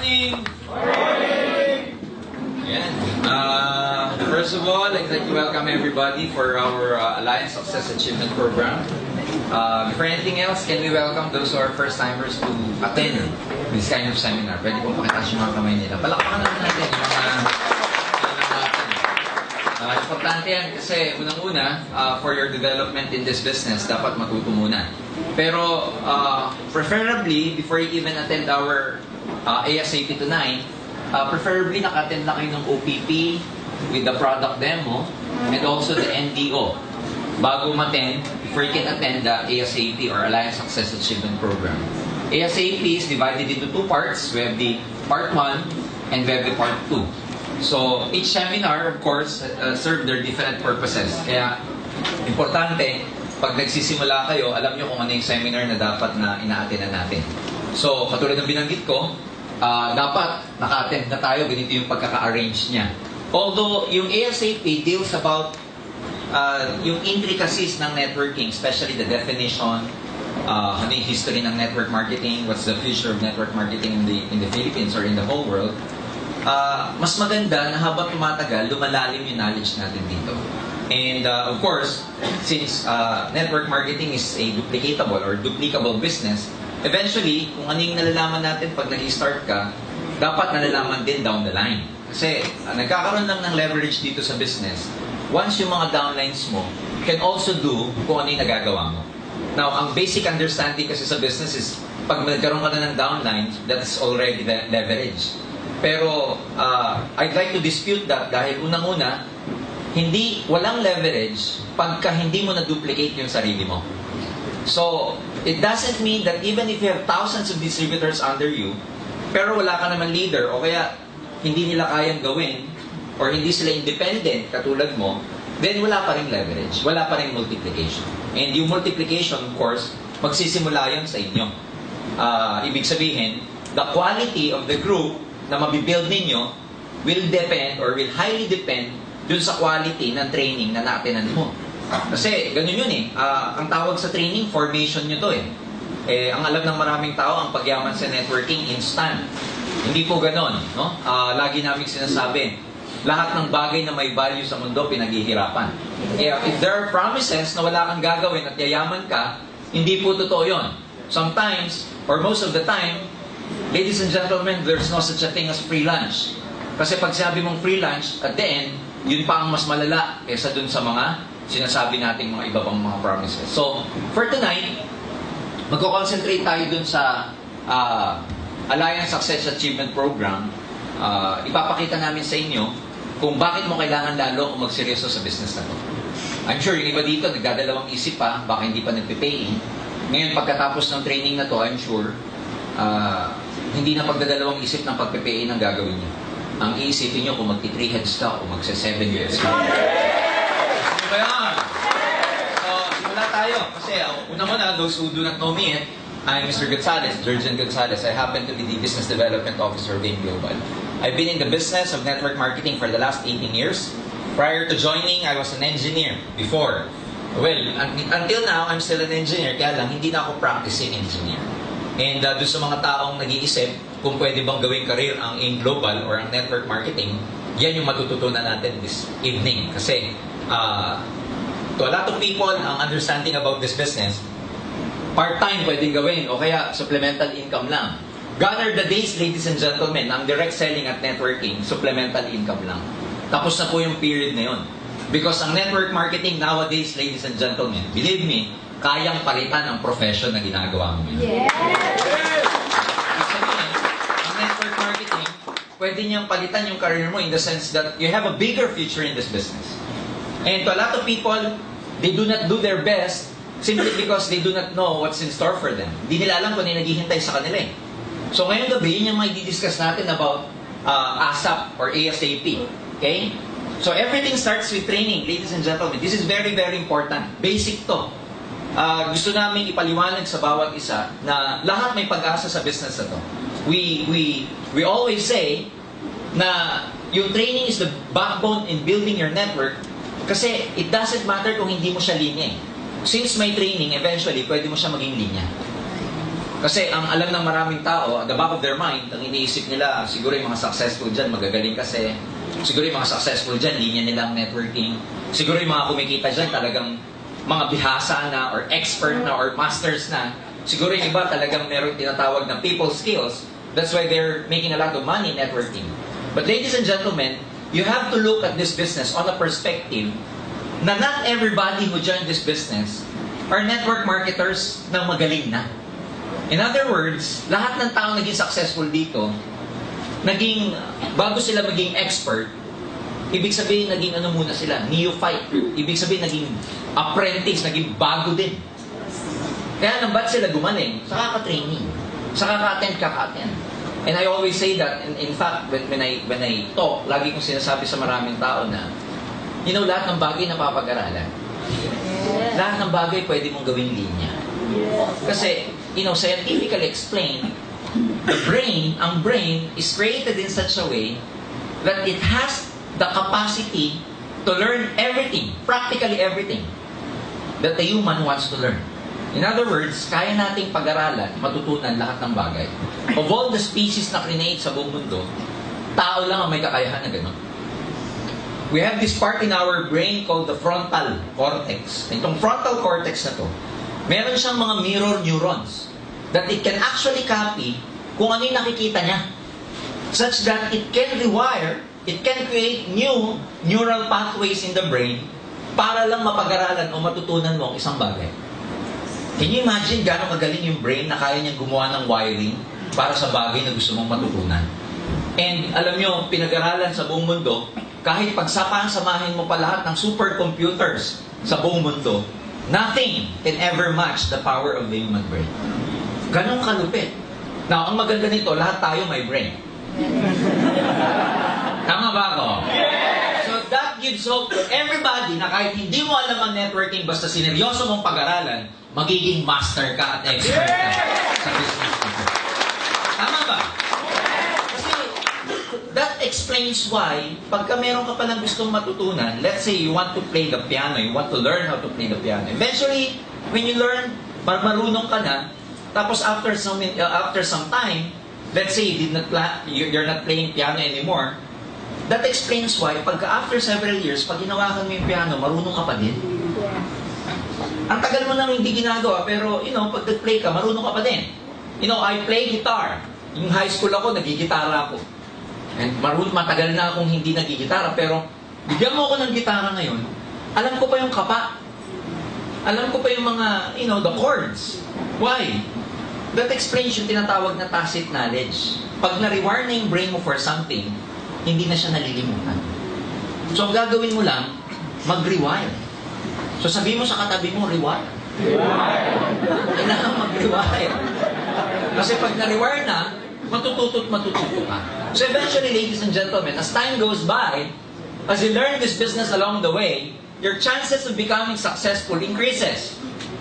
morning! Yan. First of all, I'd like to welcome everybody for our Alliance Success Achievement Program. Before anything else, can we welcome those who are first-timers to attend this kind of seminar? Pwede pong pakitaas yung mga kamay nila. Palakpakan naman natin yung mga importante yan kasi unang-una, for your development in this business, dapat matuto muna. Pero preferably, before you even attend our ASAP to 9, preferably naka-attend na kayo ng OPP with the product demo and also the NDO bago ma-attend, before you can attend the ASAP or Alliance Success Achievement Program. ASAP is divided into two parts. We have the part 1 and we have the part 2. So each seminar, of course, serve their different purposes. Kaya importante, pag nagsisimula kayo, alam nyo kung ano yung seminar na dapat na ina-attend natin. So katulad ng binanggit ko, dapat naka-attend na tayo, ganito yung pagkaka-arrange niya. Although yung ASAP deals about yung intricacies ng networking, especially the definition, ano yung history ng network marketing, what's the future of network marketing in the Philippines or in the whole world, mas maganda na habang tumatagal, lumalalim yung knowledge natin dito. And of course, since network marketing is a duplicatable or duplicable business, eventually, kung ano yung nalalaman natin pag nag-start ka, dapat nalalaman din down the line. Kasi nagkakaroon lang ng leverage dito sa business. Once yung mga downlines mo, can also do kung ano yung nagagawa mo. Now, ang basic understanding kasi sa business is, pag nagkaroon ka na ng downlines, that's already leverage. Pero, I'd like to dispute that dahil unang-una, walang leverage pagka hindi mo na-duplicate yung sarili mo. So, it doesn't mean that even if you have thousands of distributors under you, pero wala ka naman leader, o kaya hindi nila kayang gawin, or hindi sila independent, katulad mo, then wala pa rin leverage, wala pa rin multiplication. And yung multiplication, of course, magsisimula yun sa inyo. Ibig sabihin, the quality of the group na mabibuild ninyo will depend or will highly depend dun sa quality ng training na na-attenan mo. Kasi ganun yun eh. Ang tawag sa training, formation nyo to eh. Ang alam ng maraming tao, ang pagyaman sa networking, instant. Hindi po ganon. No? Lagi namin sinasabi, lahat ng bagay na may value sa mundo, pinaghihirapan. If there are promises na wala kang gagawin at yayaman ka, hindi po totoo yun. Sometimes, or most of the time, ladies and gentlemen, there's no such a thing as free lunch. Kasi pag sabi mong free lunch, at the end, yun pa ang mas malala kaysa dun sa mga sinasabi nating mga iba pang mga promises. So, for tonight, magko-concentrate tayo dun sa Alliance Success Achievement Program. Ipapakita namin sa inyo kung bakit mo kailangan lalo kung magseryoso sa business na to. I'm sure yung iba dito, nagdadalawang isip pa, baka hindi pa nagpe-pay. Ngayon, pagkatapos ng training na to, I'm sure, hindi na pagdadalawang isip ng pagpe-pay ng gagawin niyo. Ang iisipin niyo kung magti-3 heads ka o magse-7 heads ka. Ano ba yan? So, simula tayo. Kasi, una-una, those who do not know me, I'm Mr. Gonzalez, Jurgen Gonzalez. I happen to be the Business Development Officer of AIM Global. I've been in the business of network marketing for the last 18 years. Prior to joining, I was an engineer before. Well, until now, I'm still an engineer. Kaya lang, hindi na ako practicing engineer. And doon sa mga taong nag-iisip kung pwede bang gawing career ang AIM Global or ang network marketing, yan yung matututunan natin this evening. Kasi to a lot of people, ang understanding about this business, part-time pwedeng gawin o kaya supplemental income lang. Gone are the days, ladies and gentlemen, ang direct selling at networking, supplemental income lang. Tapos na po yung period na yun. Because ang network marketing nowadays, ladies and gentlemen, believe me, kayang palitan ang profession na ginagawa mo yun. Yes! Ang network marketing, pwede niyang palitan yung career mo in the sense that you have a bigger future in this business. And to a lot of people, they do not do their best simply because they do not know what's in store for them. Hindi nila alam kung ano yung naghihintay sa kanila eh. So ngayong gabi, yun yung may di-discuss natin about ASAP or ASAP. Okay? So everything starts with training, ladies and gentlemen. This is very, very important. Basic to. Gusto namin ipaliwanag sa bawat isa na lahat may pag-asa sa business na to. We always say na yung training is the backbone in building your network kasi it doesn't matter kung hindi mo siya linya eh. Since may training, eventually, pwede mo siya maging linya. Kasi ang alam ng maraming tao, at the back of their mind, ang iniisip nila, siguro yung mga successful dyan, magagaling kasi. Siguro yung mga successful dyan, linya nilang networking. Siguro yung mga kumikita dyan, talagang mga bihasa na, or expert na, or masters na. Siguro yung iba talagang meron tinatawag na people skills. That's why they're making a lot of money networking. But ladies and gentlemen, you have to look at this business on a perspective na not everybody who joined this business are network marketers na magaling na. In other words, lahat ng tao naging successful dito, bago sila maging expert, ibig sabihin naging ano muna sila, neophyte. Ibig sabihin naging apprentice, naging bago din. Kaya nang ba't sila gumaling? Sa kaka-training. Sa kaka-attend, kaka-attend. And I always say that, in fact, when I talk, lagi kong sinasabi sa maraming tao na, lahat ng bagay napapag-aralan. Lahat ng bagay pwede mong gawing linya. Kasi, scientifically explained, ang brain is created in such a way that it has the capacity to learn everything, practically everything, that the human wants to learn. In other words, kaya nating pag-aralan, matutunan lahat ng bagay. Of all the species na create sa buong mundo, tao lang ang may kakayahan na gano'n. We have this part in our brain called the frontal cortex. Itong frontal cortex na to, meron siyang mga mirror neurons that it can actually copy kung ano yung nakikita niya. Such that it can rewire, it can create new neural pathways in the brain para lang mapag-aralan o matutunan mo ang isang bagay. Can you imagine gano'ng kagaling yung brain na kaya niyang gumawa ng wiring para sa bagay na gusto mong matutunan? And alam niyo, pinag-aralan sa buong mundo, kahit pagsamahin mo pa lahat ng supercomputers sa buong mundo, nothing can ever match the power of the human brain. Ganong kalupit. Now, ang maganda nito, lahat tayo may brain. Tama ba ako? So that gives hope to everybody na kahit hindi mo alam ang networking, basta sineryoso mong pag-aralan, magiging master ka at expert ka sa business nito. Tama ba? Kasi that explains why, pagka meron ka palang gustong matutunan, let's say you want to play the piano, you want to learn how to play the piano. Eventually, when you learn, marunong ka na, tapos after some time, let's say you're not playing piano anymore, that explains why, pagka after several years, pag hinawakan mo yung piano, marunong ka pa din. Ang tagal mo nang hindi ginagawa, pero, pag nag-play ka, marunong ka pa din. I play guitar. Yung high school ako, nagigitara ako. And matagal na akong hindi nagigitara, pero bigyan mo ako ng gitara ngayon, alam ko pa yung kapa. Alam ko pa yung mga, the chords. Why? That explains yung tinatawag na tacit knowledge. Pag na-rewire na yung brain mo for something, hindi na siya nalilimutan. So, ang gagawin mo lang, mag-rewire. So, sabihin mo sa katabi mo, rewire. Kailangan mag-rewire. Kasi pag na-rewire na, matututo ka. So, eventually, ladies and gentlemen, as time goes by, as you learn this business along the way, your chances of becoming successful increases.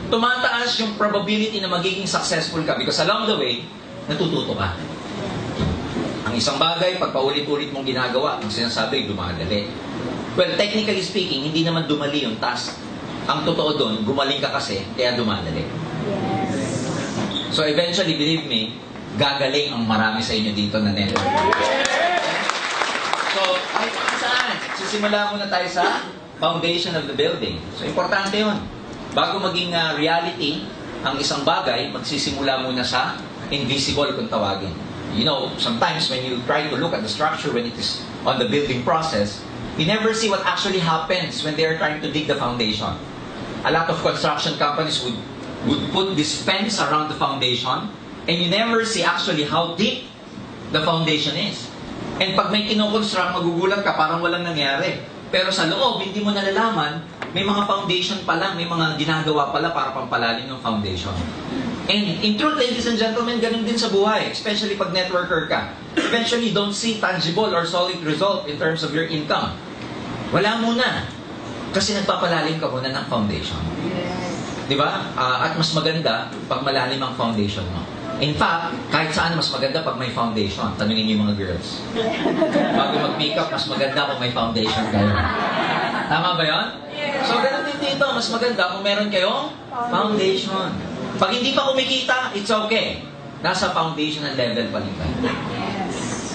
Tumataas yung probability na magiging successful ka because along the way, natututo ka. Ang isang bagay, pag paulit-ulit mong ginagawa, ang sinasabi, dumadali. Well, technically speaking, hindi naman dumali yung task. Ang totoo doon, gumaling ka kasi, kaya dumadali. So eventually, believe me, gagaling ang marami sa inyo dito na network. So, kahit saan, sisimula muna tayo sa foundation of the building. So, importante yun. Bago maging reality, ang isang bagay, magsisimula muna sa invisible kung tawagin. Sometimes when you try to look at the structure when it is on the building process, you never see what actually happens when they are trying to dig the foundation. A lot of construction companies would put this fence around the foundation, and you never see actually how deep the foundation is. And pag may kinoconstruct, magugulat ka, parang walang nangyari. Pero sa loob, hindi mo nalalaman, may mga foundation pa lang, may mga ginagawa pala para pampalalim ng foundation. And in truth, ladies and gentlemen, ganun din sa buhay, especially pag networker ka. Eventually, don't see tangible or solid result in terms of your income. Wala muna. Kasi nagpapalalim ka muna ng foundation. Di ba? At mas maganda pag malalim ang foundation mo. In fact, kahit saan mas maganda pag may foundation. Tanungin niyo yung mga girls. Bago mag-makeup, mas maganda kung may foundation kayo. Tama ba yun? So, ganun din dito. Mas maganda kung meron kayong foundation. Pag hindi pa kumikita, it's okay. Nasa foundational level pa rin tayo.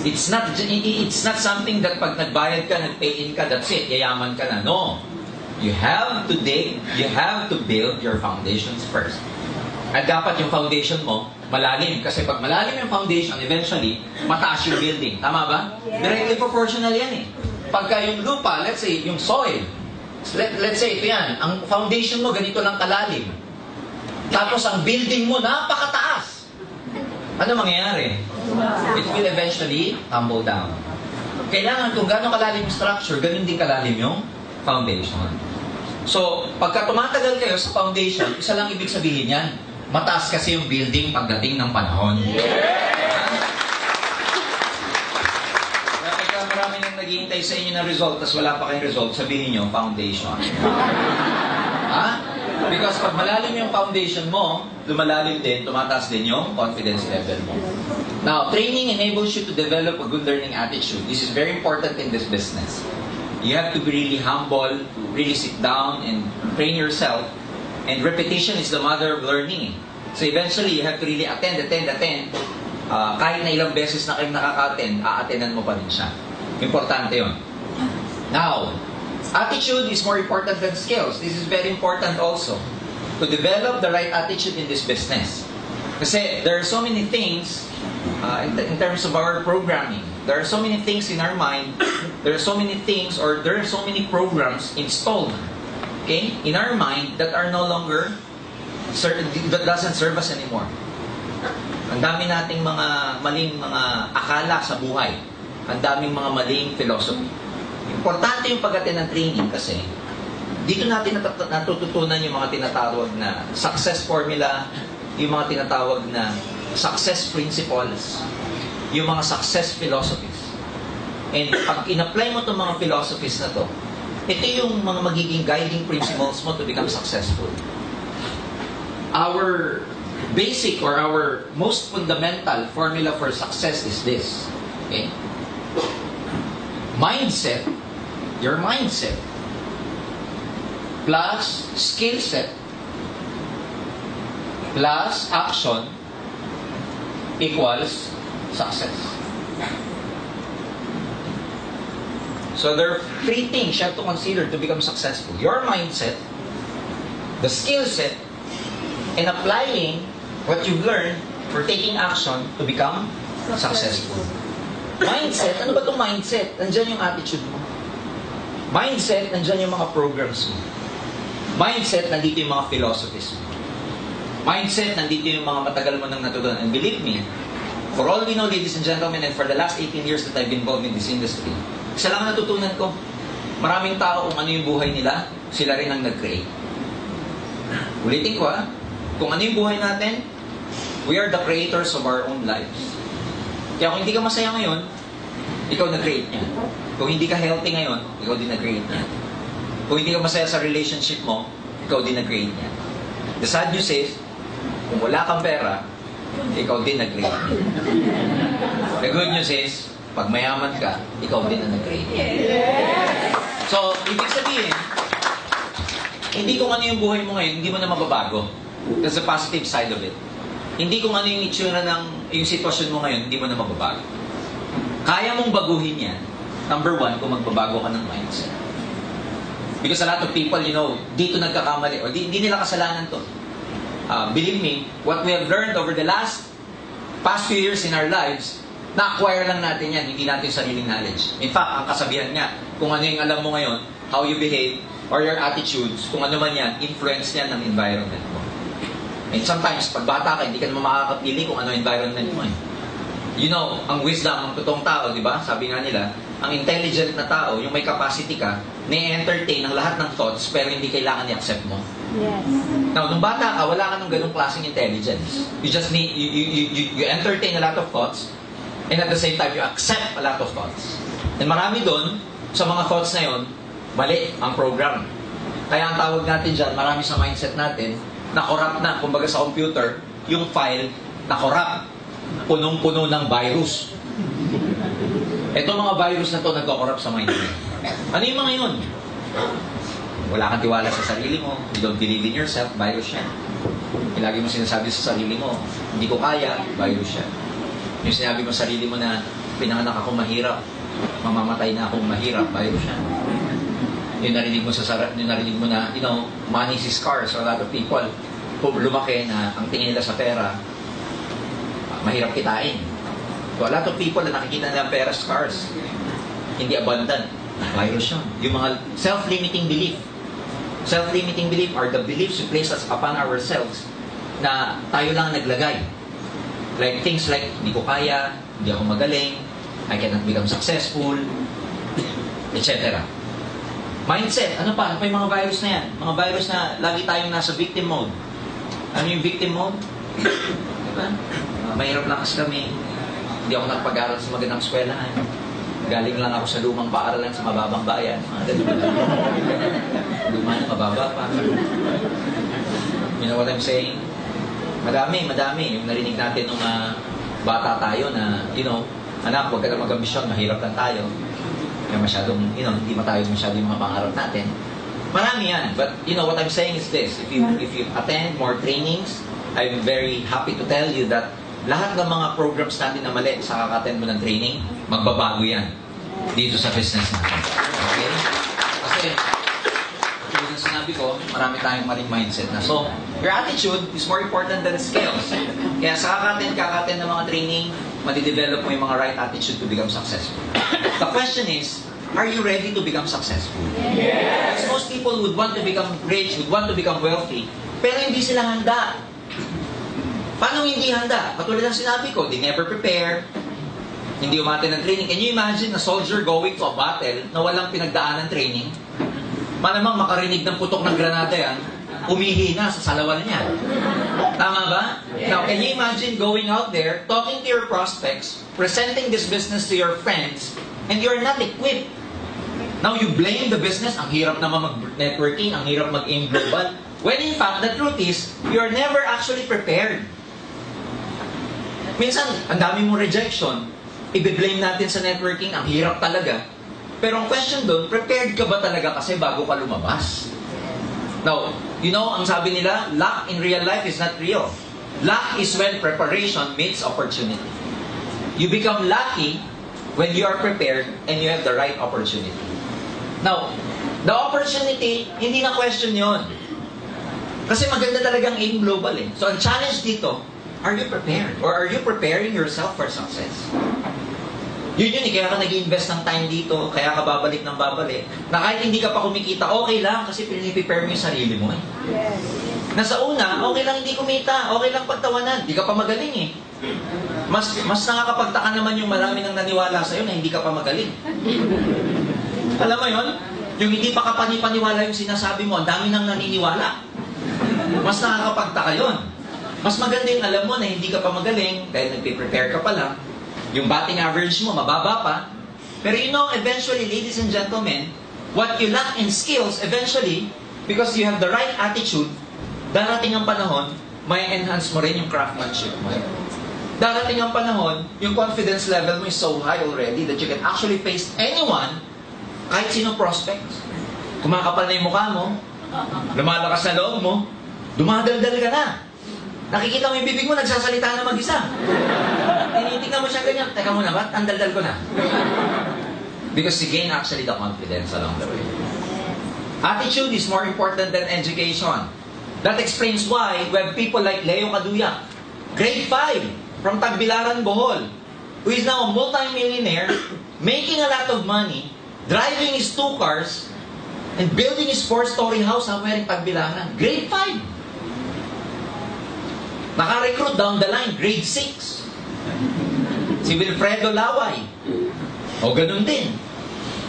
It's not something that pag nagbayad ka, nag-pay in ka, that's it, yayaman ka na. No. You have to dig, you have to build your foundations first. At dapat yung foundation mo, malalim. Kasi pag malalim yung foundation, eventually, mataas yung building. Tama ba? Directly proportional yan eh. Pagka yung lupa, let's say, yung soil, let's say, ito yan, ang foundation mo ganito lang kalalim. Tapos ang building mo, napakataas. Ano mangyayari? It will eventually tumble down. Kailangan kung gano'ng kalalim yung structure, ganun din kalalim yung foundation. So, pagka tumatagal kayo sa foundation, isa lang ibig sabihin yan, mataas kasi yung building pagdating ng panahon. Kaya pagka marami nang naghihintay sa inyo ng result, tapos wala pa kayong result, sabihin nyo, foundation. Ha? Because pag malalim yung foundation mo, lumalalim din, tumataas din yung confidence level mo. Now, training enables you to develop a good learning attitude. This is very important in this business. You have to be really humble, to really sit down and train yourself. And repetition is the mother of learning. So eventually, you have to really attend. Kahit na ilang beses na kayong nakaka-attend, a-attendan mo pa rin siya. Importante yun. Now, attitude is more important than skills. This is very important also. To develop the right attitude in this business. Kasi there are so many things in terms of our programming. There are so many things in our mind. There are so many things or there are so many programs installed, okay, in our mind that are no longer, that doesn't serve us anymore. Ang dami nating mga maling mga akala sa buhay. Ang daming mga maling philosophy. Importante yung pag-attend ng training kasi dito natin natututunan yung mga tinatawag na success formula, yung mga tinatawag na success principles, yung mga success philosophies. And pag in-apply mo itong mga philosophies na to, ito yung mga magiging guiding principles mo to become successful. Our basic or our most fundamental formula for success is this. Okay? Mindset, your mindset, plus skill set, plus action, equals success. So there are three things you have to consider to become successful. Your mindset, the skill set, and applying what you've learned for taking action to become successful. Mindset, ano ba itong mindset? Nandyan yung attitude mo. Mindset, nandyan yung mga programs mo. Mindset, nandito yung mga philosophies mo. Mindset, nandito yung mga matagal mo nang natutunan. And believe me, for all we know, ladies and gentlemen, and for the last 18 years that I've been involved in this industry, isa lang ang natutunan ko. Maraming tao kung ano yung buhay nila, sila rin ang nag-create. Ulitin ko kung ano yung buhay natin, we are the creators of our own lives. Kaya kung hindi ka masaya ngayon, ikaw nag-create niya. Kung hindi ka healthy ngayon, ikaw din nag-create niya. Kung hindi ka masaya sa relationship mo, ikaw din nag-create niya. The sad news is, kung wala kang pera, ikaw din nag-create niya. The good news is, pag mayaman ka, ikaw din ang nag-create niya. So, ibig sabihin, hindi kung ano yung buhay mo ngayon, hindi mo na mababago. That's the positive side of it. Hindi kung ano yung itsura ng yung sitwasyon mo ngayon, hindi mo na mababago. Kaya mong baguhin yan, number one, kung magbabago ka ng mindset. Because a lot of people, dito nagkakamali, o hindi nila kasalanan to. Believe me, what we have learned over the past few years in our lives, na-acquire lang natin yan, hindi natin yung sariling knowledge. In fact, ang kasabihan nga, kung ano yung alam mo ngayon, how you behave, or your attitudes, kung ano man yan, influence yan ng environment mo. And sometimes, pag bata ka, hindi ka naman makakapili kung ano environment mo eh. Ang wisdom ng totoong tao, di ba? Sabi nga nila, ang intelligent na tao, yung may capacity ka, na-entertain ang lahat ng thoughts, pero hindi kailangan i-accept mo. Yes. Now, nung bata ka, wala ka ng ganung klaseng intelligence. You just need, you entertain a lot of thoughts, and at the same time, you accept a lot of thoughts. And marami doon, sa mga thoughts na yon, mali ang program. Kaya ang tawag natin dyan, marami sa mindset natin, na corrupt na. Kumbaga sa computer, yung file, na corrupt. Punong-puno ng virus. Itong mga virus na to nagko-corrupt sa mind. Ano yung mga yun? Wala kang tiwala sa sarili mo. You don't believe in yourself. Virus yan. Yung lagi mo sinasabi sa sarili mo, hindi ko kaya, virus yan. Yung sinabi mo sa sarili mo na pinanganak akong mahirap, mamamatay na akong mahirap, virus yan. Yung narinig mo na, money is scarce. So a lot of people, lumaki na ang tingin nila sa pera, mahirap kitain. So a lot of people na nakikita nila ang pera scarce, hindi abundant, virus yun. Yung mga self-limiting belief. Self-limiting belief are the beliefs we place upon ourselves na tayo lang naglagay. Like things like, hindi ko kaya, hindi ako magaling, I cannot become successful, etc. Mindset, ano pa? Ano pa yung mga virus na yan? Mga virus na lagi tayong nasa victim mode. Ano yung victim mode? Diba? Mahirap lang kasi kami. Hindi ako nagpag-aral sa magandang eskwelahan. Galing lang ako sa lumang paaralan sa mababang bayan. Luma na mababa pa. You know what I'm saying? Madami. Yung narinig natin nung bata tayo na, anak, huwag ka na mag-ambisyon, mahirap lang tayo. Kaya masyadong, hindi matayog masyado yung mga pangarap natin. Marami yan. But, what I'm saying is this. If you attend more trainings, I'm very happy to tell you that lahat ng mga programs natin na mali sa kaka-attend mo ng training, magbabago yan dito sa business natin. Okay? Kasi, tulad ng sinabi ko, marami tayong maling mindset na. So, your attitude is more important than skills. Kaya sa kaka-attend ng mga training, madidevelop mo yung mga right attitude to become successful. The question is, are you ready to become successful? Yes! Because most people would want to become rich, would want to become wealthy, pero hindi sila handa. Paano hindi handa? Katulad ng sinabi ko, they never prepare, hindi umate ng training. Can you imagine a soldier going to a battle na walang pinagdaan ng training? Malamang makarinig ng putok ng granada yan, umihina sa salawan niya. Tama ba? Now, can you imagine going out there, talking to your prospects, presenting this business to your friends, and you're not equipped? Now, you blame the business, ang hirap naman mag-networking, ang hirap mag-aim global. When in fact, the truth is, you're never actually prepared. Minsan, ang dami mong rejection, i-blame natin sa networking, ang hirap talaga. Pero ang question doon, prepared ka ba talaga kasi bago ka lumabas? Now, ang sabi nila, luck in real life is not real. Luck is when preparation meets opportunity. You become lucky when you are prepared and you have the right opportunity. Now, the opportunity, hindi na question yon. Kasi maganda talagang aim global eh. So, ang challenge dito, are you prepared? Or are you preparing yourself for success? Yun, kaya ka nag-invest ng time dito, kaya ka babalik ng babalik. Na kahit hindi ka pa kumikita, okay lang kasi piniprepare mo yung sarili mo eh. Yes. Nasa una, okay lang hindi kumita, okay lang pagtawanan, hindi ka pa magaling eh. Mas nakakapagtaka naman yung marami nang naniwala sa'yo na hindi ka pa magaling. Alam mo yun? Yung hindi pa ka panipaniwala yung sinasabi mo, ang dami nang naniniwala. Mas nakakapagtaka yun. Mas maganda yung alam mo na hindi ka pa magaling dahil nagpe-prepare ka pa lang. Yung batting average mo, mababa pa. Pero eventually, ladies and gentlemen, what you lack in skills, eventually, because you have the right attitude, darating ang panahon, may enhance mo rin yung craftsmanship mo. Darating ang panahon, yung confidence level mo is so high already that you can actually face anyone, kahit sino prospects. Kumakapal na yung mukha mo, lumalakas na loob mo, dumadaldal ka na. Nakikita mo yung bibig mo, nagsasalita na mag-isa. Tinitignan mo siya ganyan. Teka muna, ba't ang daldal ko na? Because you gain actually the confidence along the way. Attitude is more important than education. That explains why we have people like Leo Caduyak, grade 5, from Tagbilaran, Bohol, who is now a multi-millionaire, making a lot of money, driving his 2 cars, and building his 4-story house somewhere in Tagbilaran. Grade 5. Naka-recruit down the line, grade 6. Si Wilfredo Laway. O ganun din.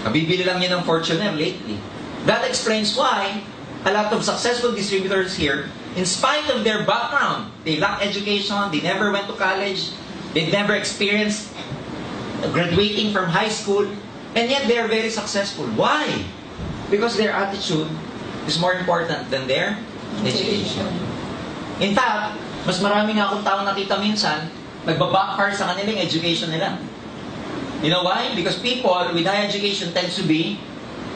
Kabibili lang niya ng Fortuner lately. That explains why a lot of successful distributors here, in spite of their background, they lack education, they never went to college, they've never experienced graduating from high school, and yet they're very successful. Why? Because their attitude is more important than their education. In fact, mas marami nga akong taong nakita minsan, nagbabackfire sa kanilang education nila. You know why? Because people with high education tends to be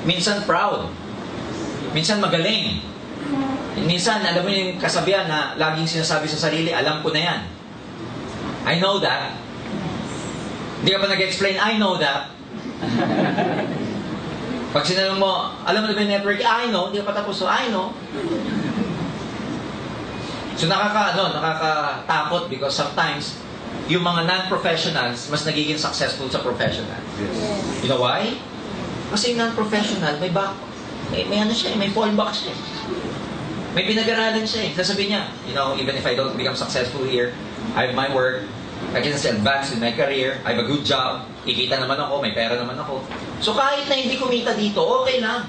minsan proud, minsan magaling, Minsan, alam mo yung kasabihan na laging sinasabi sa sarili, alam ko na yan. I know that. Hindi ka pa nag-explain, I know that. Pag sinabi mo, alam mo na ba yung network? I know. Hindi ka pa tapos, so I know. So nakakatakot because sometimes, yung mga non-professionals, mas nagiging successful sa professionals. Yes. You know why? Kasi yung non-professional, may ano siya, may fallback siya. May pinag-aralan siya eh. Sasabihin niya, even if I don't become successful here, I have my work, I can still advance in my career, I have a good job, kikita naman ako, may pera naman ako. So kahit na hindi kumita dito, okay lang.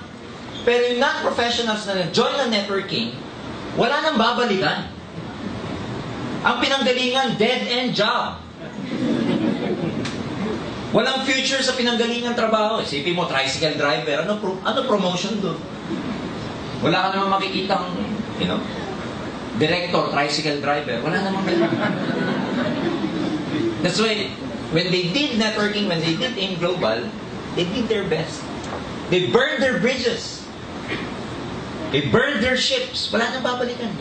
Pero yung non-professionals na nag-join ng networking, wala nang babalikan. Ang pinanggalingan, dead-end job. Walang future sa pinanggalingan trabaho. Isipin mo, tricycle driver, ano promotion doon? Wala ka naman makikitang, director, tricycle driver. Wala naman ganun. That's why, when they did networking, when they did AIM Global, they did their best. They burned their bridges. They burned their ships. Wala nang babalikan.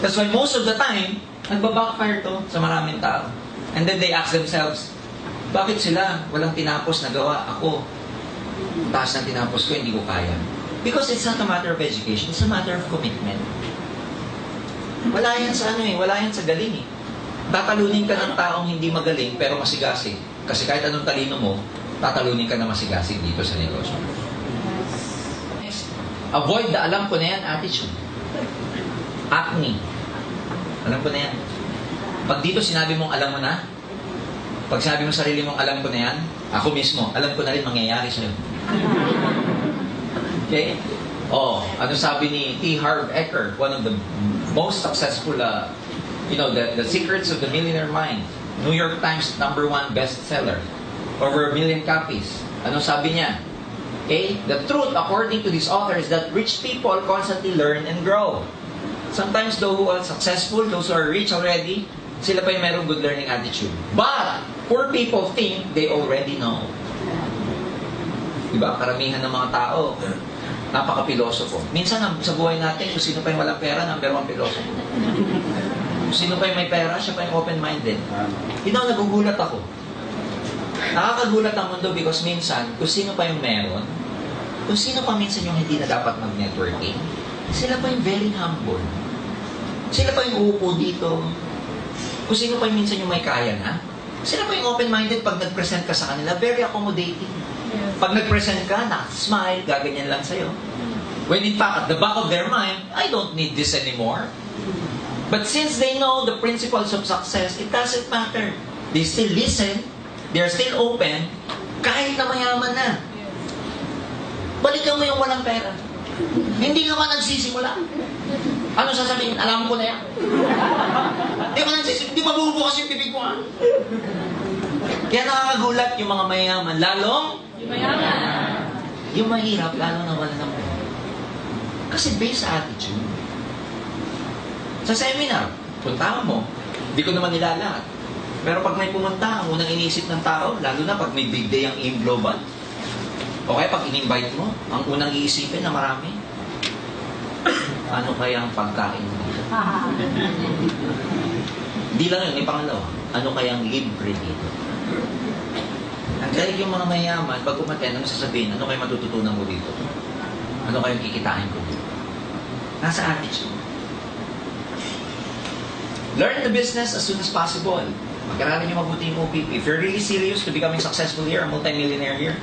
That's why most of the time, nagbabackfire to sa maraming tao. And then they ask themselves, bakit sila walang tinapos na gawa? Ako, taas ng tinapos ko, hindi ko kaya. Because it's not a matter of education, it's a matter of commitment. Wala yan sa wala yan sa galing eh. Tatalunin ka ng taong hindi magaling pero masigasig. Kasi kahit anong talino mo, tatalunin ka na masigasig dito sa negosyo. Avoid the alam ko na yan attitude. Acne. Alam ko na yan. Pag dito sinabi mong alam mo na, pag sinabi mo sarili mong alam ko na yan, ako mismo, alam ko na rin mangyayari sa'yo. Okay? Ano sabi ni T. Harv Eker, one of the most successful, the Secrets of the Millionaire Mind, New York Times #1 bestseller, over 1 million copies. Ano sabi niya? Okay? The truth, according to this author, is that rich people constantly learn and grow. Sometimes those who are successful, those who are rich already, sila pa yung merong good learning attitude. But, poor people think they already know. Diba? Karamihan ng mga tao, napaka-pilosofo. Minsan sa buhay natin, kung sino pa yung walang pera, number 1 pilosofo. Kung sino pa yung may pera, siya pa yung open-minded. Nagugulat ako. Nakakagulat ang mundo because minsan, kung sino pa yung meron, kung sino pa minsan yung hindi na dapat mag-networking, sila pa yung very humble. Sila pa yung uupo dito. Kung sino pa yung minsan yung may kaya na, sila pa yung open-minded pag nag-present ka sa kanila, very accommodating. Pag nag-present ka, smile, gaganyan lang sa'yo. When in fact, at the back of their mind, I don't need this anymore. But since they know the principles of success, it doesn't matter. They still listen, they're still open, kahit na mayaman na. Balikan mo yung walang pera. Hindi ka ba nagsisimula? Ano sasabihin? Alam ko na yan. Hindi ka nagsisimula. Hindi mabubukas yung bibig mo. Kaya nakakagulat yung mga mayaman. Lalong? Yung mayaman. Yung mahirap, lalo na wala ng pera. Kasi based sa attitude. Sa seminar, puntahan mo. Hindi ko naman nilalahat. Pero pag may pumunta, ang unang inisip ng tao, lalo na pag may big day ang AIM Global, o kaya pag in-invite mo, ang unang iisipin na marami, ano kaya ang pagkain mo? Hindi lang yun, may pangalawa. Ano kaya ang libre dito? Ang galing yung mga mayaman, pag umaten, ano sasabihin? Ano kaya matututunan mo dito? Ano kaya kikitain ko dito? Nasa attitude. Learn the business as soon as possible. Mag-aralin nyo mabuti yung OPP. If you're really serious to becoming successful here, a multi-millionaire here,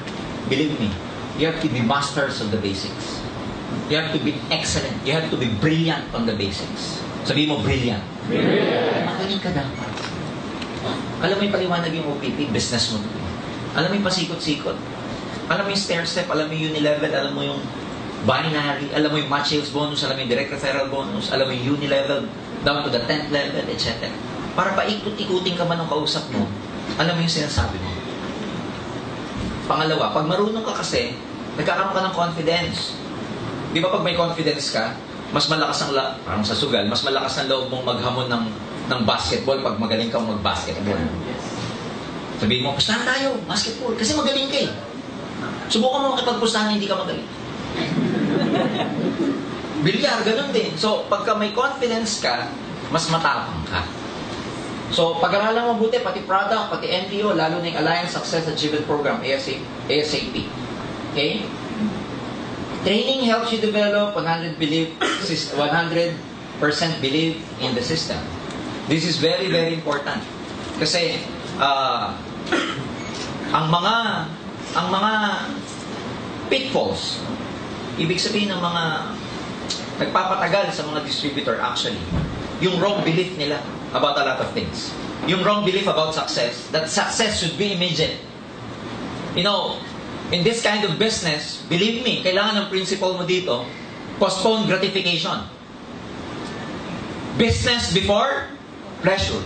believe me, you have to be masters of the basics. You have to be excellent. You have to be brilliant on the basics. Sabihin mo, brilliant. Brilliant. Magaling ka dapat. Alam mo yung paliwanag yung OPP, business mo. Alam mo yung pasikot-sikot. Alam mo yung stair-step, alam mo yung unilevel, alam mo yung binary, alam mo yung match sales bonus, alam mo yung direct referral bonus, alam mo yung unilevel, down to the 10th level, etc. Para paikot-ikutin ka man ng kausap mo, alam mo yung sinasabi mo. Pangalawa, pag marunong ka kasi, nagkakaroon ka ng confidence. Di ba pag may confidence ka, mas malakas ang parang sa sugal, mas malakas ang loob mong maghamon ng basketball pag magaling kang mag-basketball. Sabihin mo, pustahan tayo, basketball, kasi magaling ka eh. Subukan mo makipagpustahan na hindi ka magaling. Bilyar, ganun din. So, pagka may confidence ka, mas matapang ka. So, pag-aralan mo mabuti, pati product, pati NTO, lalo na yung Alliance Success Achievement Program, ASAP. Okay? Training helps you develop 100% belief in the system. This is very, very important. Kasi, ang mga pitfalls, ibig sabihin ng mga nagpapatagal sa mga distributor actually, yung wrong belief nila about a lot of things. Yung wrong belief about success, that success should be immediate. You know, in this kind of business, believe me, kailangan ng principle mo dito, postpone gratification. Business before pleasure.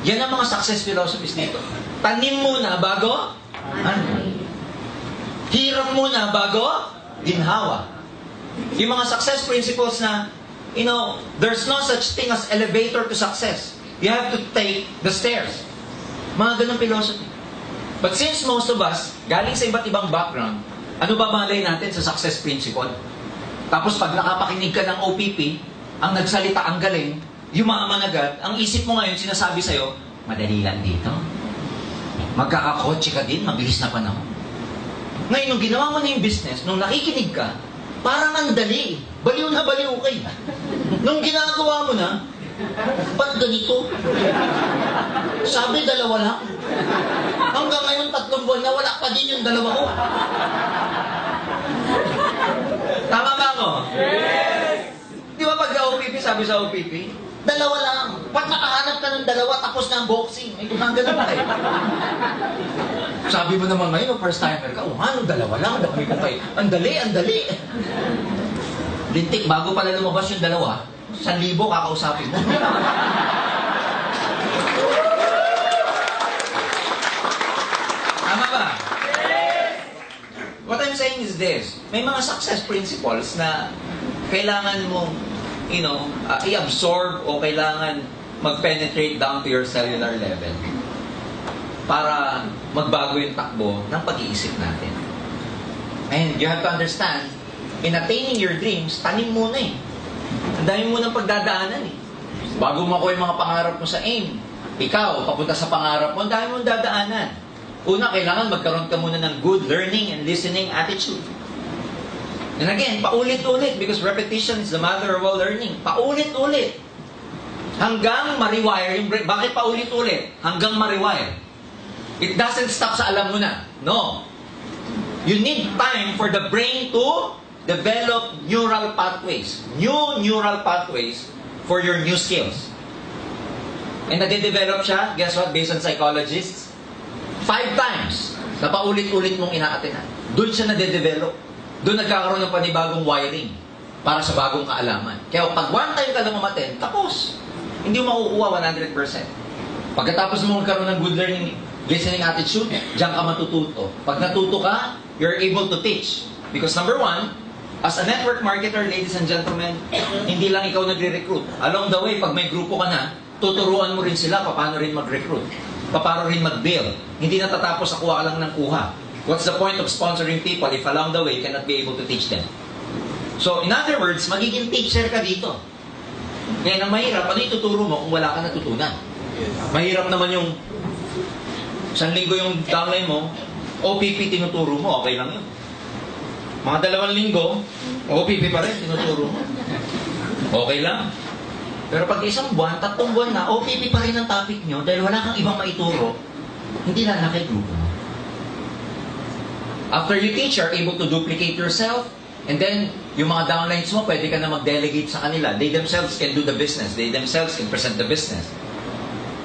Yan ang mga success philosophies dito. Tanim muna bago hirap muna bago ginhawa. Yung mga success principles na, you know, there's no such thing as elevator to success. You have to take the stairs. Mga ganun philosophy. But since most of us, galing sa iba't ibang background, ano ba malay natin sa success principle? Tapos pag nakapakinig ka ng OPP, ang nagsalita, ang galing, yumaman agad, ang isip mo ngayon, sinasabi sa'yo, madali lang dito. Magkakakotse ka din, mabilis na panahon. Ngayon, nung ginawa mo na yung business, nung nakikinig ka, parang ang dali. Baliw na baliw kayo. Nung ginagawa mo na, ba't ganito? Sabi, 2 lang. Hanggang ngayon, 3 buwan na, wala pa din yung 2 ko. Tama ba ako? Yes! Di ba pag sa OPP, sabi sa OPP, 2 lang. Pag nakahanap ka ng 2, tapos na ang boxing. May gumagano pa kayo. Sabi mo naman ngayon, first timer ka, ano, 2 lang, dami ko kayo. Ang dali, ang dali. Lintik, bago pala lumabas yung 2, 1,000 kakausapin mo. Tama ba? What I'm saying is this, may mga success principles na kailangan mo, you know, i-absorb o kailangan mag-penetrate down to your cellular level para magbago yung takbo ng pag-iisip natin. And you have to understand, in attaining your dreams, tanim muna eh. Ang dami mo ng pagdadaanan eh. Bago mo ako yung mga pangarap mo sa AIM, ikaw, papunta sa pangarap mo, ang dami mong dadaanan. Una, kailangan magkaroon ka muna ng good learning and listening attitude. And again, paulit-ulit because repetition is the mother of all learning. Paulit-ulit. Hanggang ma-rewire yung brain. Bakit paulit-ulit? Hanggang ma-rewire. It doesn't stop sa alam mo na. No. You need time for the brain to develop neural pathways. New neural pathways for your new skills. And nade-develop siya, guess what, based on psychologists? 5 times na paulit-ulit mong ina-attenan. Doon siya nade-develop. Doon nagkakaroon ng panibagong wiring para sa bagong kaalaman. Kaya pag one time ka lang umaten, tapos. Hindi mo makukuha 100%. Pagkatapos mo magkaroon ng good learning, listening attitude, diyan ka matututo. Pag natuto ka, you're able to teach. Because number 1, as a network marketer, ladies and gentlemen, hindi lang ikaw nagre-recruit. Along the way, pag may grupo ka na, tuturuan mo rin sila paano rin mag-recruit. Paano rin mag-build. Hindi natatapos sa kuha ka lang ng kuha. What's the point of sponsoring people if along the way you cannot be able to teach them? So, in other words, magiging teacher ka dito. Ngayon, ang mahirap, ano ituturo mo kung wala ka natutunan? Mahirap naman yung 1 linggo yung downline mo, OPP tinuturo mo, okay lang yun. Mga 2 linggo, OPP pa rin, tinuturo mo. Okay lang. Pero pag 1 buwan, 3 buwan na, OPP pa rin ang topic nyo dahil wala kang ibang maituro, hindi lalaki grupo mo. After you teach, you're able to duplicate yourself, and then, yung mga downlines mo, pwede ka na mag-delegate sa kanila. They themselves can do the business. They themselves can present the business.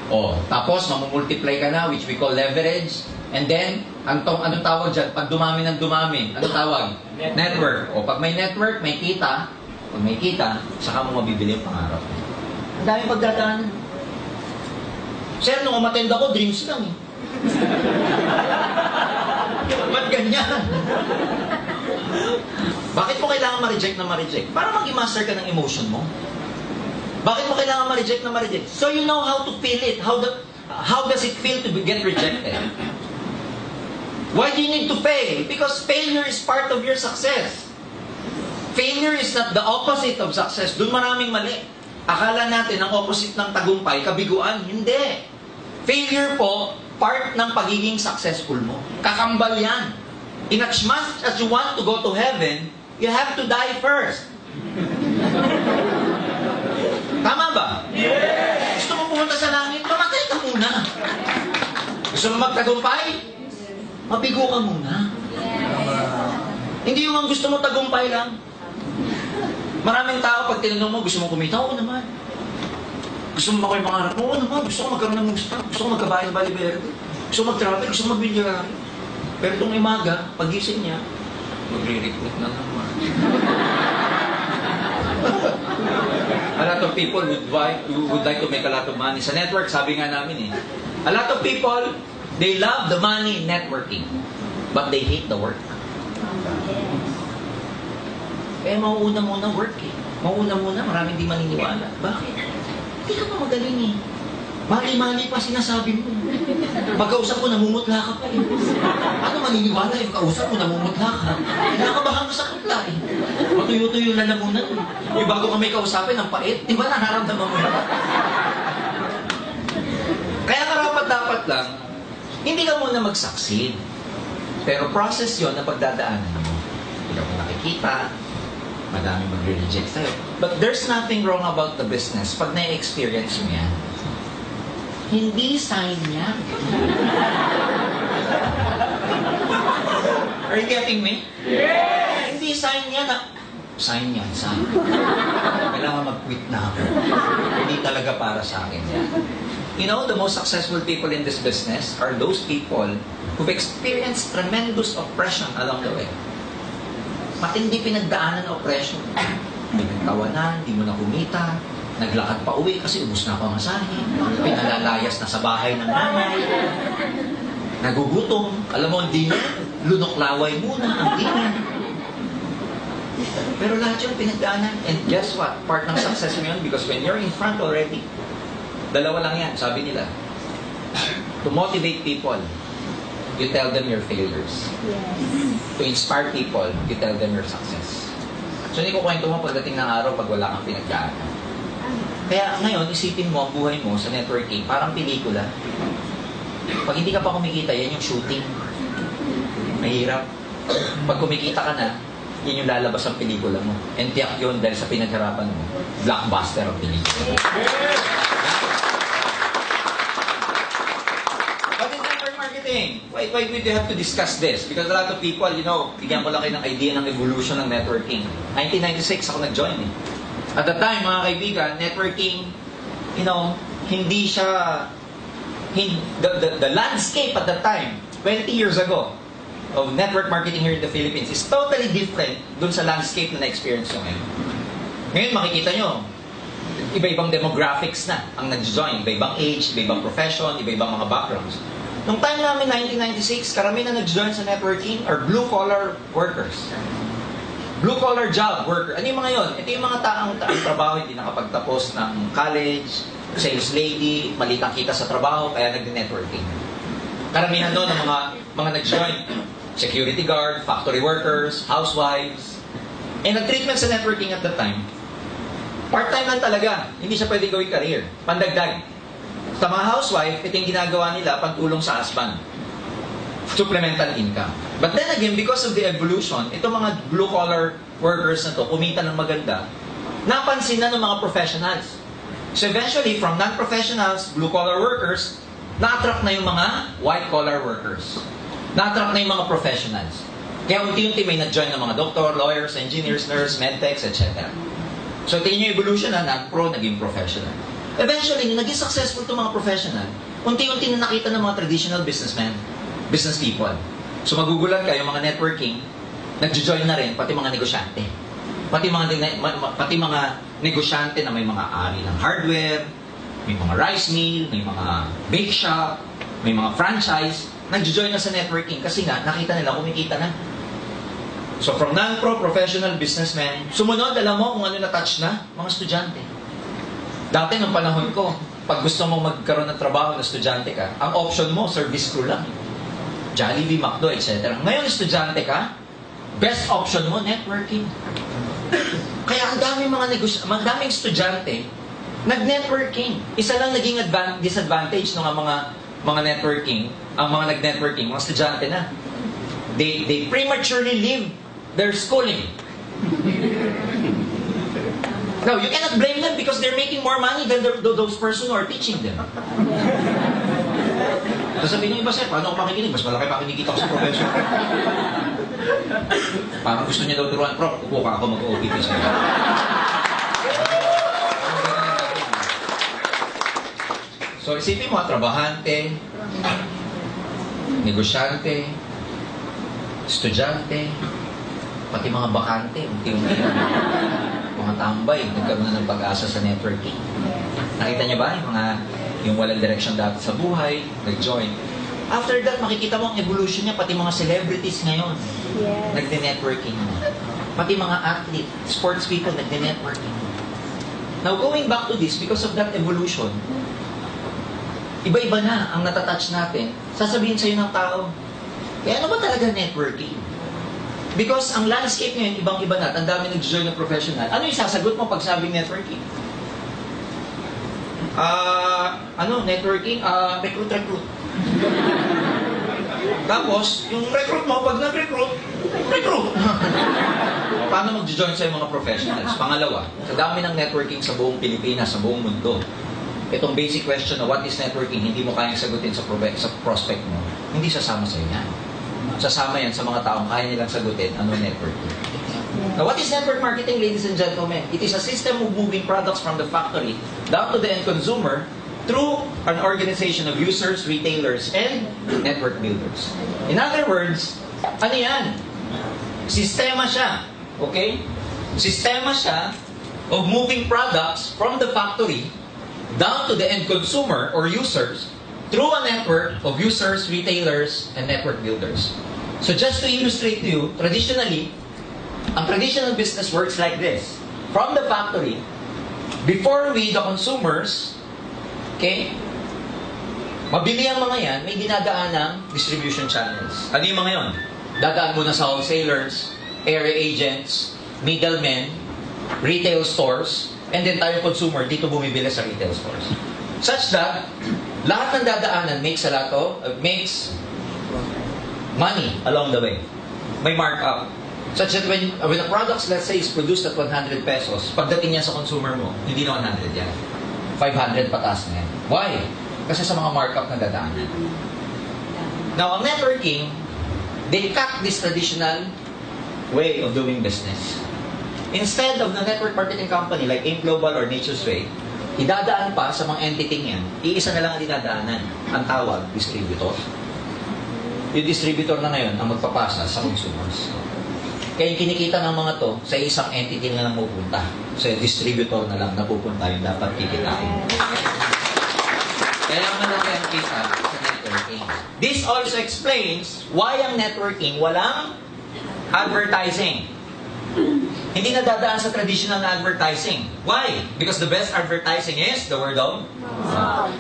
O, tapos, mamumultiply ka na, which we call leverage. And then, anong tawag dyan? Pag dumami ng dumami, anong tawag? Network. O, pag may network, may kita. Pag may kita, saka mo mabibili yung pangarap. Ang dami pagdadaanan. Sir, nung umatend ako, dreams lang eh. Ba't ganyan? Bakit mo kailangan ma-reject na ma-reject? Para mag-master ka ng emotion mo. Bakit mo kailangan ma-reject na ma-reject? So you know how to feel it. How does it feel to get rejected? Why do you need to fail? Because failure is part of your success. Failure is not the opposite of success. Doon maraming mali. Akala natin ang opposite ng tagumpay, kabiguan. Hindi. Failure po, part ng pagiging successful mo. Kakambal yan. In as much as you want to go to heaven, you have to die first. Tama ba? Yes! Gusto mo pumunta sa langit? Mamatay ka muna. Gusto mo magtagumpay? Mabigo ka muna. Hindi yung gusto mo tagumpay lang. Maraming tao, pag tinanong mo, gusto mo kumita? Oo naman. Gusto mo makoy pangarap? Oo naman. Gusto ko magkaroon ng musta. Gusto ko magkabahay sa Bali Verde. Gusto ko mag-travel. Gusto ko mag-bilyarari. Pero itong imaga, pagising niya, magre-recruit na naman. A lot of people would like to make a lot of money. Sa network, sabi nga namin a lot of people, they love the money in networking, but they hate the work. Kaya mauuna muna work Mauuna muna, maraming di maniniwala. Bakit? Hindi ka pa magaling Mali-mali pa sinasabi mo. Pagkausap mo, namumutla ka pa Ano maniniwala yung kausap mo, namumutla ka? Kinakabahan ka sa kutla Matuyo-tuyo yung lalamunan Yung bago ka may kausapin, ang pait. Di ba nararamdaman mo na? Kaya karapat-dapat lang, hindi ka muna mag-succeed. Pero process yon na pagdadaanan mo. Hindi ka mo nakikita, madami mag-reject sa'yo. But there's nothing wrong about the business. Pag na-experience mo yan, hindi sign niya. Are you getting me? Yes! Hindi sign niya na, sign yan, sign. Kailangan mag-quit na ako. Hindi talaga para sa akin yan. You know, the most successful people in this business are those people who've experienced tremendous oppression along the way. Matindi pinagdaanan ng oppression. Pinagtawanan, di mo na kumita, naglakad pa uwi kasi ubus na ako ang masahe. Pinalalayas na sa bahay ng nanay. Nagugutom. Alam mo, hindi na. Lunok-laway muna ang dinner. Pero lahat yung pinagdaanan. And guess what? Part ng success mo yun because when you're in front already, dalawa lang yan, sabi nila. To motivate people, you tell them your failures. To inspire people, you tell them your success. So hindi ko kwento mo pagdating ng araw pag wala kang pinagdaanan. Kaya ngayon, isipin mo ang buhay mo sa networking, parang pelikula. Pag hindi ka pa kumikita, yan yung shooting. Mahirap. Pag kumikita ka na, yan yung lalabas ang pelikula mo. And tiyak yun dahil sa pinagharapan mo, blockbuster ang pelikula. But in network marketing, why would you have to discuss this? Because a lot of people, bigyan ko lang kayo ng idea ng evolution ng networking. 1996 ako nag-join At the time, mga kaibigan, networking, hindi siya, the landscape at that time, 20 years ago, of network marketing here in the Philippines is totally different dun sa landscape na na-experience nyo ngayon. Ngayon, makikita nyo, iba-ibang demographics na ang nag-join, iba-ibang age, iba-ibang profession, iba-ibang mga backgrounds. Nung time namin, 1996, karamihan na nag-join sa networking are blue-collar workers. Blue-collar job worker. Ano yung mga yon? Ito yung mga taong trabaho, hindi nakapagtapos ng college, sales lady, maliit ang kita sa trabaho, kaya nag-networking. Karamihan doon ng mga nag-join. Security guard, factory workers, housewives. And ang treatment sa networking at that time, part-time lang talaga. Hindi siya pwede gawing career. Pandagdag. Sa mga housewife, ito yung ginagawa nila pantulong sa husband. Supplemental income. But then again, because of the evolution, itong mga blue-collar workers na to, kumita ng maganda, napansin na ng mga professionals. So eventually, from non-professionals, blue-collar workers, na-attract na yung mga white-collar workers. Na-attract na yung mga professionals. Kaya unti-unti may na-join ng mga doctor, lawyers, engineers, nurse, medtechs, etc. So tingin yung evolution na non-pro, naging professional. Eventually, nung naging successful itong mga professional, unti-unti na nakita ng mga traditional businessmen, business people. So magugulat kayo, mga networking, nag-join na rin, pati mga negosyante. Pati mga negosyante na may mga ari ng hardware, may mga rice mill, may mga bake shop, may mga franchise, nag-join na sa networking kasi nga, nakita nila, kumikita na. So from non-pro, professional businessmen, sumunod, alam mo kung ano na-touch na? Mga estudyante. Dati, nung panahon ko, pag gusto mong magkaroon ng trabaho na estudyante ka, ang option mo, service crew lang. Jollibee, McDo, etc. Ngayon, estudyante ka, best option mo, networking. Kaya ang daming daming estudyante, nag-networking. Isa lang naging disadvantage ng mga networking, ang mga nag-networking, mga estudyante na. They prematurely leave their schooling. Now, you cannot blame them because they're making more money than those person who are teaching them. Sasabihin niyo iba, sir, paano ako makikinig? Mas malaki pa kinikita ko sa professor. Parang gusto niya daw turuan, Prof, upo ka ako mag-OPT sa'yo. So, isipin mo, trabahante, negosyante, estudyante, pati mga bakante, unti-unti mga tambay, nagkaroon na ng pag-asa sa networking. Nakita niyo ba yung walang direction dati sa buhay, nag-join. After that, makikita mo ang evolution niya, pati mga celebrities ngayon, nagde-networking na. Pati mga athlete, sports people, nagde-networking. Now, going back to this, because of that evolution, iba-iba na ang natatouch natin. Sasabihin sa'yo ng tao, kaya ano ba talaga networking? Because ang landscape ngayon, ibang-iba na. Ang dami nag-join ng professional. Ano yung sasagot mo pag sabing networking? Networking? Recruit. Tapos, yung recruit mo, pag nag-recruit. Paano mag-join sa mga professionals? Pangalawa, sa dami ng networking sa buong Pilipinas, sa buong mundo, itong basic question na what is networking, hindi mo kayang sagutin sa prospect mo, hindi sasama sa yan. Sasama yan sa mga taong kaya nilang sagutin ano networking. Now, what is network marketing, ladies and gentlemen? It is a system of moving products from the factory down to the end consumer through an organization of users, retailers, and network builders. In other words, ano yan? Sistema siya. Okay? Sistema siya of moving products from the factory down to the end consumer or users through a network of users, retailers, and network builders. So just to illustrate to you, traditionally, ang traditional business works like this. From the factory, before we, the consumers, okay, mabili ang mga yan, may dinadaan ng distribution channels. Ano yung mga yon? Dadaan muna sa wholesalers, area agents, middlemen, retail stores, and then tayo consumer, dito bumibili sa retail stores. Such that, lahat ng dadaanan makes money along the way. May markup. Such that when a product, let's say, is produced at 100 pesos, pagdating niya sa consumer mo, hindi na 100 yan. 500 pataas na yan. Why? Kasi sa mga markup na dadaanan. Now, ang networking, they cut this traditional way of doing business. Instead of the network marketing company like AIM Global or Nature's Way, idadaan pa sa mga entity niyan, iisa na lang ang dinadaanan. Ang tawag, distributor. Yung distributor na ngayon ang magpapasa sa consumers. Kaya yung kinikita ng mga to, sa isang entity na lang pupunta. Sa distributor na lang napupunta yung dapat kikitain. Kaya malaki ang kita sa networking. This also explains why ang networking walang advertising. Hindi na dadaan sa traditional na advertising. Why? Because the best advertising is the word of mouth.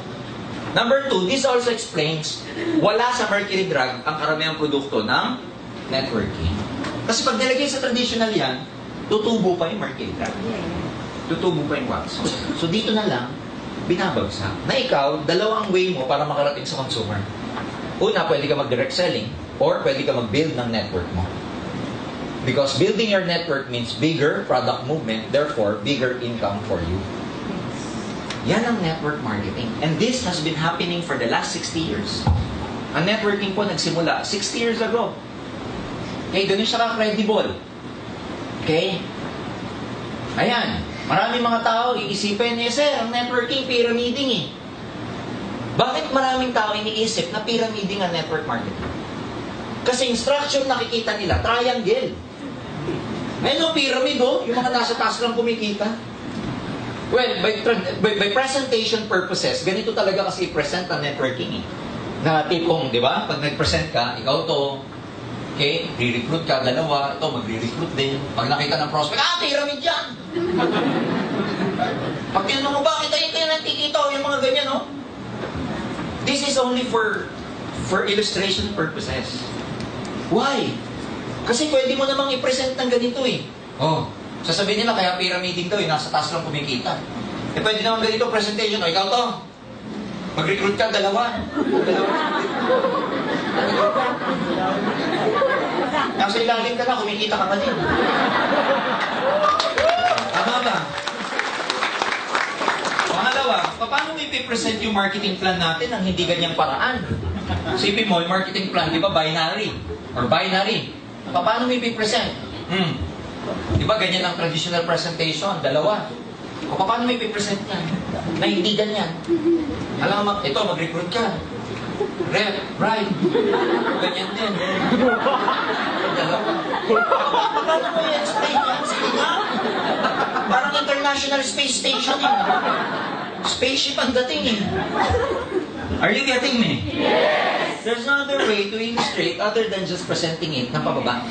Number 2, this also explains wala sa Mercury Drug ang karamihang produkto ng networking. Kasi pag nilagay sa traditional yan, tutubo pa yung Mercury Drug. Tutubo pa yung wax. So dito na lang, binabagsak. Na ikaw, dalawang way mo para makarating sa consumer. Una, pwede ka mag-direct selling or pwede ka mag-build ng network mo. Because building your network means bigger product movement, therefore, bigger income for you. Yan ang network marketing. And this has been happening for the last 60 years. Ang networking po nagsimula 60 years ago. Okay, doon yung siya credible. Okay? Ayan. Maraming mga tao iisipin niya, sir, ang networking, pyramiding eh. Bakit maraming tao iniisip na pyramiding ang network marketing? Kasi yung structure nakikita nila, triangle. Ayun o, pyramid o, yung mga nasa taas lang kumikita. Well, by presentation purposes, ganito talaga kasi i-present ang networking eh. Na tipong, di ba? Pag nag-present ka, ikaw to, okay, re-recruit ka, dalawa, ito, magre-recruit din. Pag nakita ng prospect, pyramid yan! Pag tinanong mo, bakit ayun kayo nakikita o yung mga ganyan, no? This is only for illustration purposes. Why? Kasi pwede mo namang i-present ng ganito eh. Oh, Sasabihin nila, kaya pyramiding daw, nasa taas lang kumikita. Eh, pwede naman ganito presentation. O, ikaw to. Mag-recruit ka, dalawa. Nasa ilalim ka na, kumikita ka pa din. Tama ba? Pangalawa, paano mo ipipresent yung marketing plan natin ng hindi ganyang paraan? Sipin mo, yung marketing plan, di ba binary? Or binary. Paano mo ipipresent? Di ba ganyan ang traditional presentation? Dalawa. O paano mo ipipresent yan? Na hindi ganyan. Alam mo, ito, mag-recruit ka. Rep, right. Ganyan din. Dalawa. Paano mo i-explain yan? Sige nga. Parang International Space Station yun. Spaceship ang dating eh. Are you getting me? Yes! There's no other way to illustrate other than just presenting it ng pababa.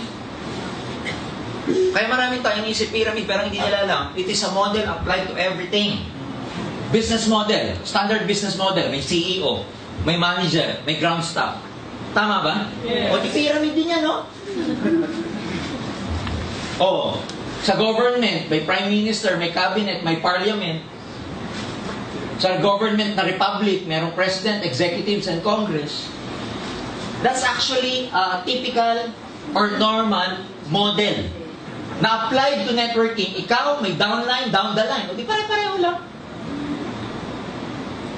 Kaya maraming tayong isip pyramid pero hindi nila alam. It is a model applied to everything. Business model, standard business model. May CEO, may manager, may ground staff. Tama ba? Yes. O di pyramid din yan, no? O, sa government, may prime minister, may cabinet, may parliament. Sa government na republic, merong president, executives, and congress. That's actually a typical or normal model na applied to networking. Ikaw, may downline, down the line. O di pare-pareho lang.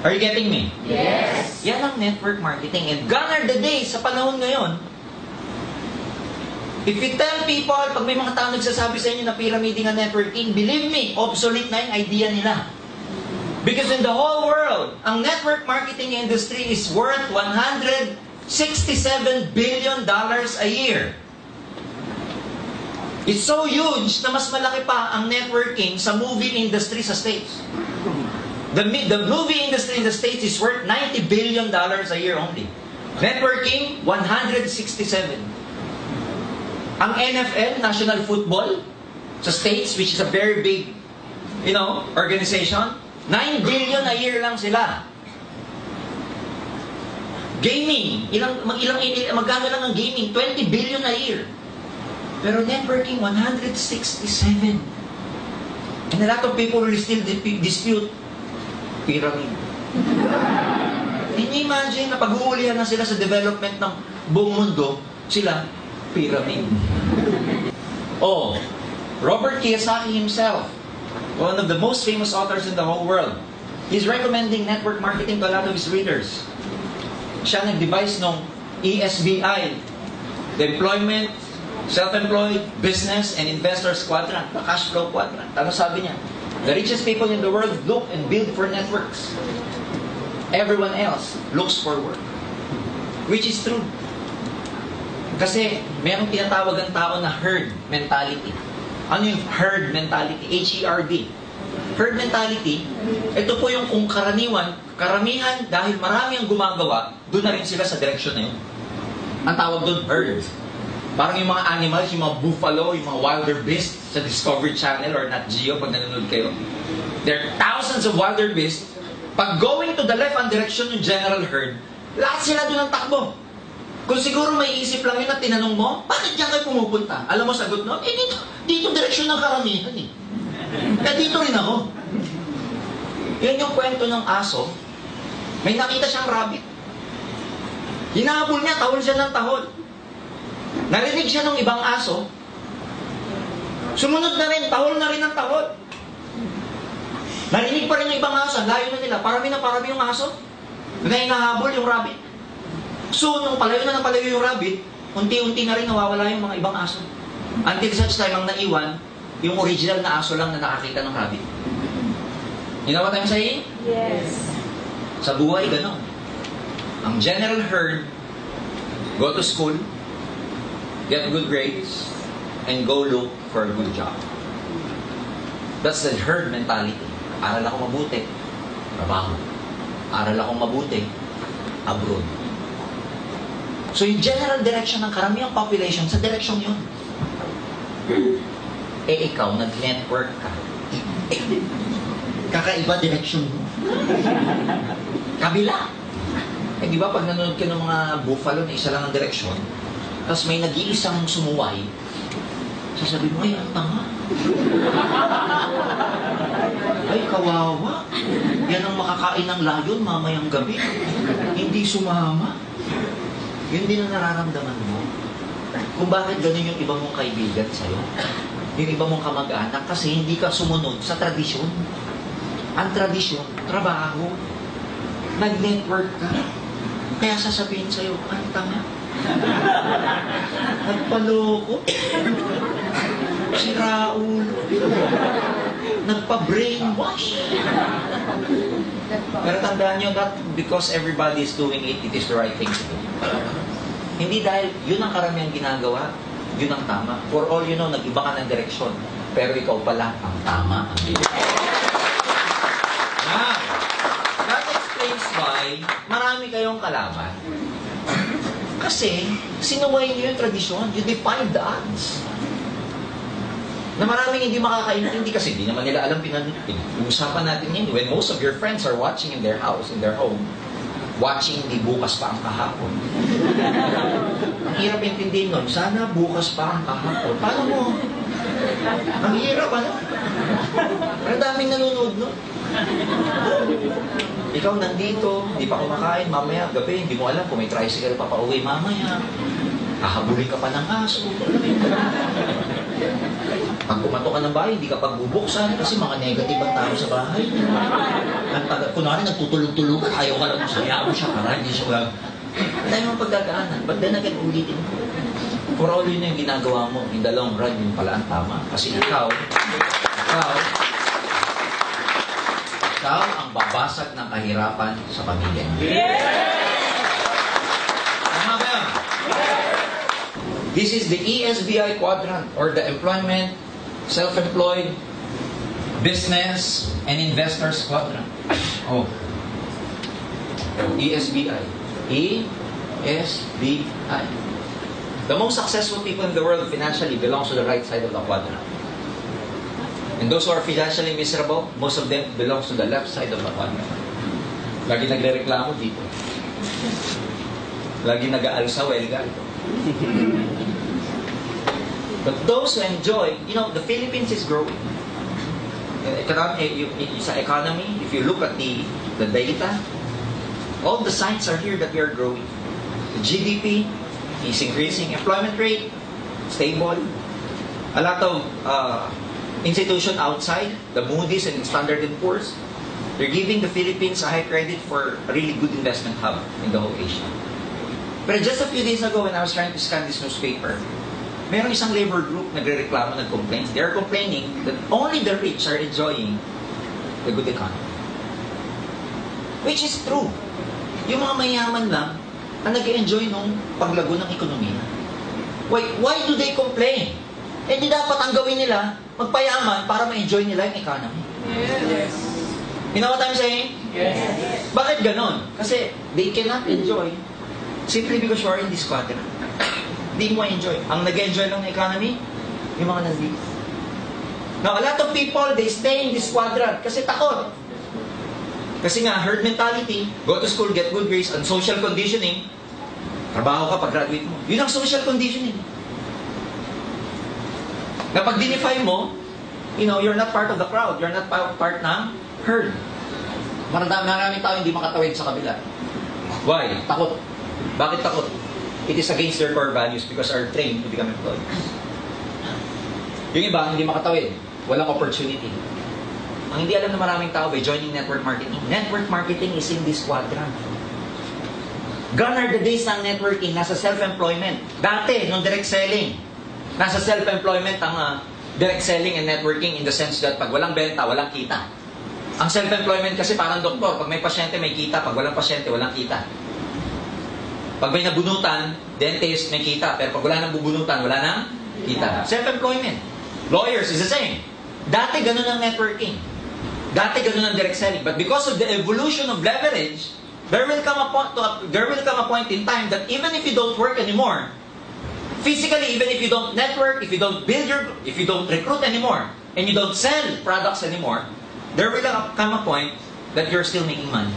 Are you getting me? Yes. Yan ang network marketing. And gone are the days sa panahon ngayon. If you tell people, pag may mga tao nagsasabi sa inyo na pyramiding ang networking, believe me, obsolete na yung idea nila. Because in the whole world, ang network marketing industry is worth $167 billion a year. It's so huge na mas malaki pa ang networking sa movie industry sa States. The movie industry in the States is worth $90 billion a year only. Networking, 167. Ang NFL, National Football, sa States, which is a very big, organization, 9 billion a year lang sila. Gaming, magkano lang ang gaming? 20 billion a year. Pero networking, 167. And a lot of people will still dispute pyramid. Can you imagine na pag-uulihan na sila sa development ng buong mundo, sila, pyramid. Oh, Robert Kiyosaki himself, one of the most famous authors in the whole world, he's recommending network marketing to a lot of his readers. Siya nag-devise ng ESBI, the Employment, Self-Employed, Business, and Investors Quadrant, the Cash Flow Quadrant. Ano sabi niya? The richest people in the world look and build for networks. Everyone else looks for work. Which is true. Kasi mayroong tinatawag ang tao na herd mentality. Ano yung herd mentality? H-E-R-D. Herd mentality, ito po yung kung karamihan, dahil marami ang gumagawa, doon na rin sila sa direction na yun. Ang tawag doon, herd. Parang yung mga animals, yung mga buffalo, yung mga wildebeest sa Discovery Channel or Nat Geo pag nanonood kayo. There are thousands of wildebeest. Pag going to the left ang direction yung general herd, lahat sila doon ang takbo. Kung siguro may isip lang yun at tinanong mo, bakit diyan kayo pumupunta? Alam mo sagot no? Dito direksyon ng karamihan eh. Kaya dito rin ako. Yan yung kwento ng aso. May nakita siyang rabbit. Hinahabol niya, tahol siya ng tahol. Narinig siya ng ibang aso. Sumunod na rin, tahol na rin ang tahol. Narinig pa rin ng ibang aso, layo na nila. Parami yung aso. Na hinahabol yung rabbit. So, nung palayo na ng palayo yung rabbit, unti-unti na rin nawawala yung mga ibang aso. Until such time, ang naiwan, yung original na aso lang na nakakita ng rabbit. You know what I'm saying? Yes. Sa buhay, gano'n. Ang general herd, go to school, get good grades, and go look for a good job. That's the herd mentality. Aral ako mabuti, trabaho. Aral ako mabuti, abroad. So yung general direction ng karamihang population, sa direction yun. Eh ikaw, nag-network ka. Kakaiba direction mo. Kabila. Eh di ba pag nanonood ka ng mga buffalo na isa lang ang direksyon, tapos may nag-iisang sumuway, Sasabihin mo, ay, ang tanga. Ay, kawawa. Yan ang makakain ng layon mamayang gabi. Hindi sumama. Yun din ang nararamdaman mo. Kung bakit ganun yung iba mong kaibigan sa'yo. Yung iba mong kamag-anak kasi hindi ka sumunod sa tradisyon. Ang tradisyon, trabaho. Nag-network ka. Kaya sasabihin sa'yo, ang tanga. Nagpaloko. Si Raul. Nagpa-brainwash. Pero tandaan nyo that because everybody is doing it, it is the right thing to do. Hindi dahil yun ang karamihan ginagawa, yun ang tama. For all you know, nag-iba ka ng direksyon. Pero ikaw pala ang tama. Now, that explains why marami kayong kalaban. Kasi, sinuway niyo yung tradisyon. You define the odds. Na maraming hindi makakaintindi kasi hindi naman nila alam pinag-uusapan natin yun. When most of your friends are watching in their house, in their home, watching hindi bukas pa ang kahapon. Ang hirap intindihin nun. Sana bukas pa ang kahapon. Paano mo? Ang hirap, ano? Pero daming nanonood nun. Ikaw nandito, hindi pa kumakain, mamaya, gabi, hindi mo alam kung may tricycle pa pauwi mamaya. Hahabulin ka pa ng aso. Pag kumato ka ng bahay, hindi ka pagbubuksan kasi mga negative ang tao sa bahay. Kunwari, nagtutulog-tulugan, ayaw ka lang masaya mo siya para hindi siya wala. Dahil mong pagdadaanan, but then again, ulitin mo. For all yun yung ginagawa mo, in the long run, yun pala ang tama. Kasi ikaw ang babasag ng kahirapan sa pamilya niyo. Tama ba yan? This is the ESBI quadrant or the employment, self-employed, business, and investors quadrant. Oh. ESBI. ESBI. The most successful people in the world financially belongs to the right side of the quadrant. And those who are financially miserable, most of them belongs to the left side of the quadrant. Lagi nagre-reklamo dito. Lagi nag-aalsa, welga. But those who enjoy, the Philippines is growing. Sa economy, if you look at the data, all the signs are here that we are growing. The GDP is increasing. Employment rate, stable. A lot of institution outside, the Moody's and Standard & Poor's, they're giving the Philippines a high credit for a really good investment hub in the whole Asia. But just a few days ago when I was trying to scan this newspaper, merong isang labor group nagre-reklamo, nag-complain. They're complaining that only the rich are enjoying the good economy. Which is true. Yung mga mayaman lang ang nag-enjoy nung paglago ng ekonomiya. Why do they complain? Eh di dapat ang gawin nila, magpayaman para ma-enjoy nila yung economy. Yes. You know what I'm saying? Yes. Bakit ganon? Kasi they cannot enjoy simply because you are in this quadrant. Hindi mo enjoy. Ang nag-enjoy ng economy, yung mga nandito. Now, a lot of people, they stay in this quadrant kasi takot. Kasi nga, herd mentality, go to school, get good grades, and social conditioning, trabaho ka pag-graduate mo. Yun ang social conditioning. Na pag dinify mo, you're not part of the crowd. You're not part ng herd. Maraming tao hindi makatawid sa kabila. Why? Takot. Bakit takot? It is against their core values because are trained to become employees. Yung iba, hindi makatawid. Walang opportunity. Ang hindi alam na maraming tao by joining network marketing. Network marketing is in this quadrant. Gone are the days ng networking, nasa self-employment. Dati, nung direct selling, nasa self-employment ang direct selling and networking in the sense that pag walang benta, walang kita. Ang self-employment kasi parang doktor, pag may pasyente, may kita. Pag walang pasyente, walang kita. Pag may nabunutan, dentist, may kita. Pero pag wala nang bubunutan, wala nang kita. Self-employment. Lawyers is the same. Dati ganun ang networking. Dati ganun ang direct selling. But because of the evolution of leverage, there will come a point in time that even if you don't work anymore, physically, even if you don't network, if you don't recruit anymore, and you don't sell products anymore, there will come a point that you're still making money.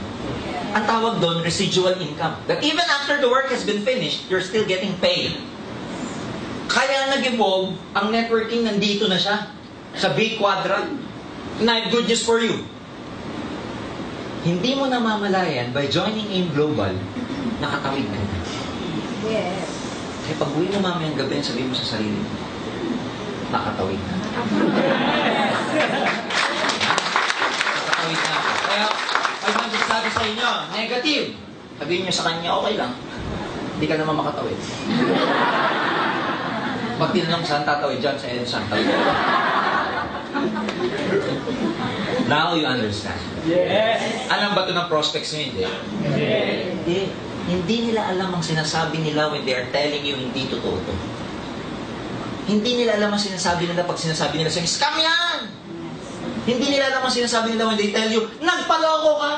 Ang tawag doon, residual income. That even after the work has been finished, you're still getting paid. Kaya nag-evolve, ang networking nandito na siya. Sa big quadrant. And I have good news for you. Hindi mo namamalayan by joining AIM Global, nakatawid ka na. Yes. Kaya pag uwi mo mamayang gabi, sabihin mo sa sarili mo, nakatawid na. Nakatawid na ako. Kaya, pag magsasabi sa inyo, negative, sabihin nyo sa kanya, okay lang. Hindi ka naman makatawid. Pag tinanong saan tatawid dyan, sa Edson, tawid. Now you understand. Yes. Alam ba ito ng prospects nyo? Hindi. Hindi. Hindi nila alam ang sinasabi nila when they are telling you hindi totoo to. Hindi nila alam ang sinasabi nila pag sinasabi nila sa'yo, scam yan! Hindi nila alam ang sinasabi nila when they tell you, nagpaloko ka!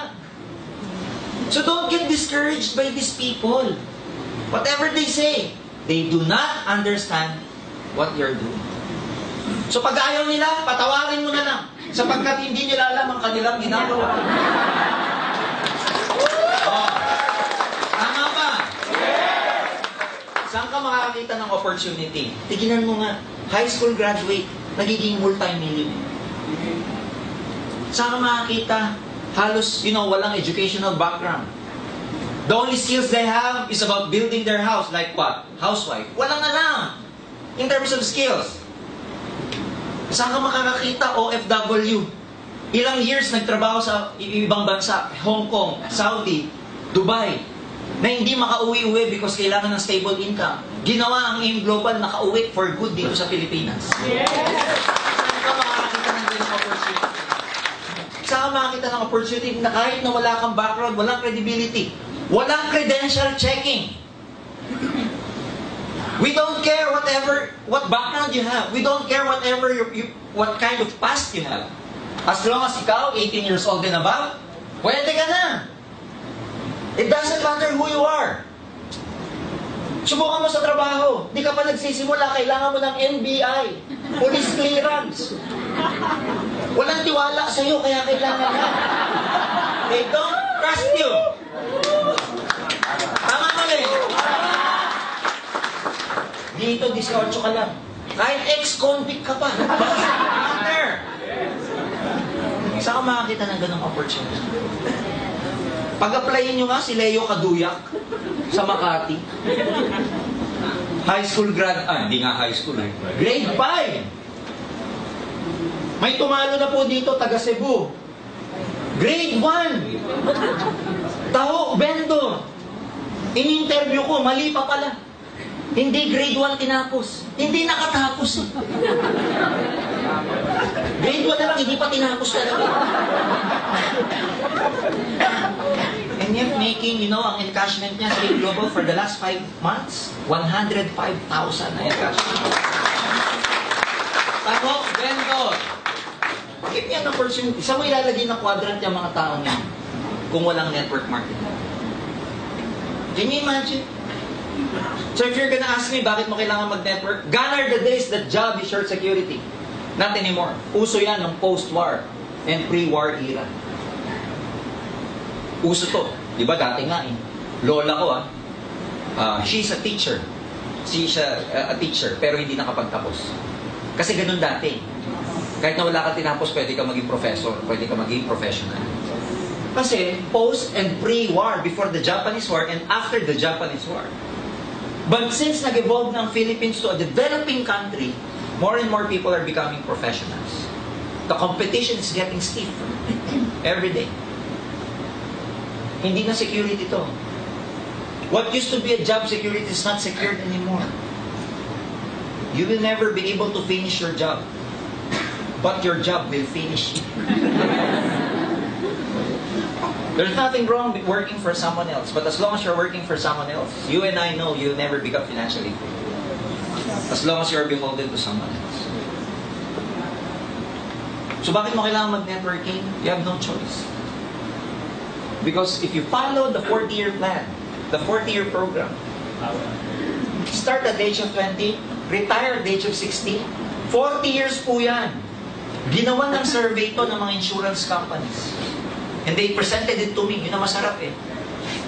So don't get discouraged by these people. Whatever they say, they do not understand what you're doing. So pag ayaw nila, patawarin mo na lang. Sapagkat hindi nila alam ang kanilang ginagawa. Oh. Tama ba? Saan ka makakita ng opportunity? Tignan mo nga, high school graduate, nagiging multi-millionaire. Saan ka makakita? Halos, walang educational background. The only skills they have is about building their house. Like what? Housewife. Walang alam. In terms of skills. Saan ka makakakita? OFW. Ilang years nagtrabaho sa ibang bansa. Hong Kong, Saudi, Dubai. Na hindi makauwi-uwi because kailangan ng stable income. Ginawa ang AIM Global, nakauwi for good dito sa Pilipinas. Yes. Saan ka makakita ng ganung opportunity? Saan ka makakita ng opportunity na kahit na wala kang background, walang credibility, walang credential checking. We don't care what background you have. We don't care what kind of past you have. As long as ikaw, 18 years old and above, pwede ka na. It doesn't matter who you are. Subukan mo sa trabaho. Di ka pa nagsisimula, kailangan mo ng NBI, police clearance. Walang tiwala sa'yo, kaya kailangan ka. They don't trust you. Tama mali. Dito, 18 ka lang. Kahit ex-convict ka pa. Matter. Saan ka makakita ng ganong opportunity? Pag-applyin nyo nga si Leo Kaduyak sa Makati. High school hindi nga high school eh. Grade 5. May tumalo na po dito, taga Cebu. Grade 1. Taho, Bendo. In-interview ko, mali pa pala. Hindi grade 1 tinapos. Hindi nakatapos. Grade 1 na lang, hindi pa tinapos talaga. And yet making, ang encashment niya sa AIM Global for the last 5 months, 105,000 na encashment. Taho, Bendo. Give me an opportunity. Saan mo ilalagay na quadrant yung mga tao niya kung walang network marketing? Can you imagine? So if you're gonna ask me, bakit mo kailangan mag-network? Gone are the days that job is short security. Not anymore. Uso yan ng post-war and pre-war era. Uso to. Di ba dati nga eh. Lola ko she's a teacher. She's a teacher, pero hindi nakapagtapos. Kasi ganun dati. Kahit na wala ka tinapos, pwede ka maging professor, pwede ka maging professional. Kasi post and pre-war, before the Japanese War and after the Japanese War. But since nag-evolve ng Philippines to a developing country, more and more people are becoming professionals. The competition is getting stiff every day. Hindi na security to. What used to be a job security is not secured anymore. You will never be able to finish your job. But your job will finish. There's nothing wrong with working for someone else. But as long as you're working for someone else, you and I know you'll never become financially free. As long as you're beholden to someone else. So bakit mo kailangan mag-networking? You have no choice. Because if you follow the 40-year plan, the 40-year program, start at the age of 20, retire at the age of 60, 40 years po yan. Ginawa ng survey to ng mga insurance companies. And they presented it to me. Yun ang masarap eh.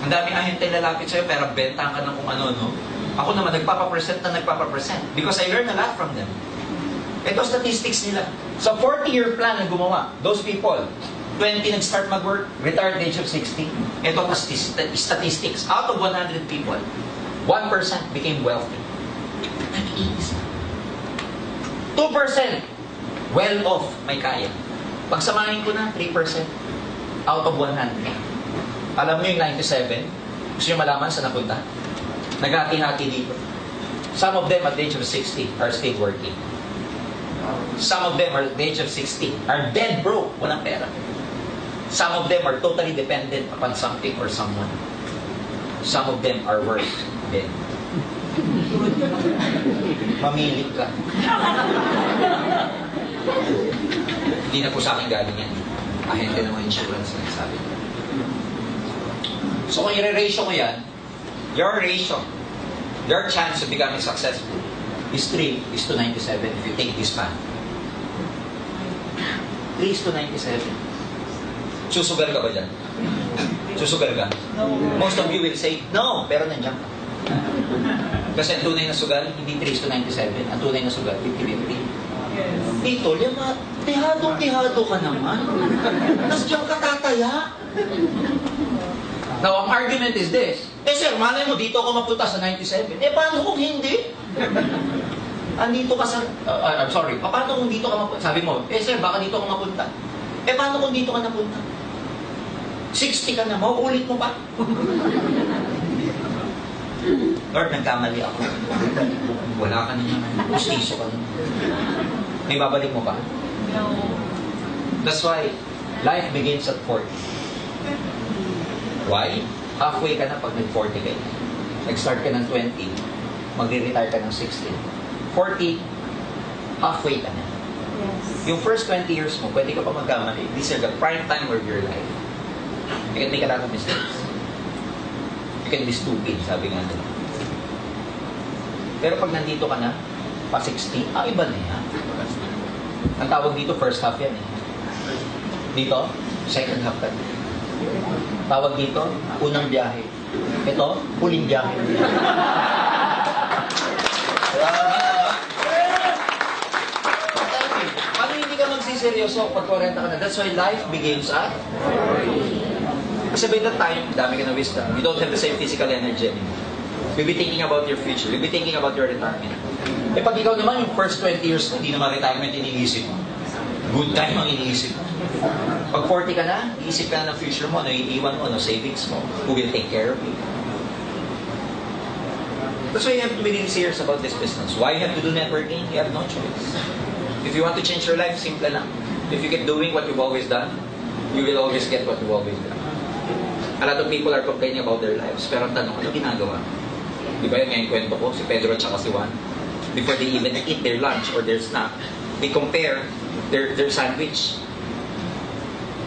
Ang dami ahente lalapit sa'yo, pero bentahan ka ng kung ano, no? Ako naman, nagpapapresent na nagpapapresent. Because I learn a lot from them. Ito statistics nila. Sa 40-year plan na gumawa, those people, 20 nag-start mag-work, retired age of 60. Ito statistics. Out of 100 people, 1% became wealthy. Nag-iisa. 2% well-off, may kaya. Pagsamahin ko na, 3% out of 100. Alam niyo yung 97? Gusto niyo malaman saan napunta? Naghati-hati dito. Some of them at the age of 60 are still working. Some of them at the age of 60 are dead broke, walang pera. Some of them are totally dependent upon something or someone. Some of them are worse dead. Mamili ka. Hindi na po sa akin galing yan. Ahente ng mga insurance na sabi. So kung i-ratio ko yan, your ratio, your chance of becoming successful is 3:97 if you take this path. 3:97. Susugal ka ba dyan? Susugal ka? No. Most of you will say, no, pero nandiyan ka. Kasi ang tunay na sugal, hindi 3:97. Ang tunay na sugal, 50-50. Yes. Dito, lima, tihado ka naman. Tapos diyan ka tataya. Now, ang argument is this. Sir, malay mo, dito ako mapunta sa 97. Paano kung hindi? Andito ka sa... I'm sorry. Paano kung dito ka mapunta? Sabi mo, sir, baka dito ako mapunta. Paano kung dito ka napunta? 60 ka na, mauulit mo pa. Lord, nagkamali ako. Wala ka na naman. Gustiso ka na. May babalik mo pa? No. That's why life begins at 40. Why? Halfway ka na pag nag-40 ka. Nag-start ka ng 20, magre-retire ka ng 60. 40, halfway ka na. Yes. Yung first 20 years mo, pwede ka pa magkamali. These are the prime time of your life. You can make a lot of mistakes. You can be stupid, sabi nga nila. Pero pag nandito ka na, pa 60, iba na yan. Ang tawag dito, first half yan eh. Dito, second half ka. Tawag dito, unang biyahe. Ito, huling biyahe. Paano hindi ka magsiseryoso pag 40 ka na? That's why life begins at 40. Kasi by that time, dami ka na wisdom. You don't have the same physical energy anymore. You'll be thinking about your future. You'll be thinking about your retirement. Pag ikaw naman yung first 20 years mo, hindi naman retirement iniisip mo. Good time ang iniisip mo. Pag 40 ka na, iisip ka na ng future mo, ano iiwan mo, ano savings mo, who will take care of you. That's why you have to be really serious about this business. Why you have to do networking? You have no choice. If you want to change your life, simple lang. If you keep doing what you've always done, you will always get what you've always done. A lot of people are complaining about their lives, pero ang tanong, ano ginagawa? Di ba yung ngayong kwento ko, si Pedro at saka si Juan? Before they even eat their lunch or their snack, they compare their sandwich.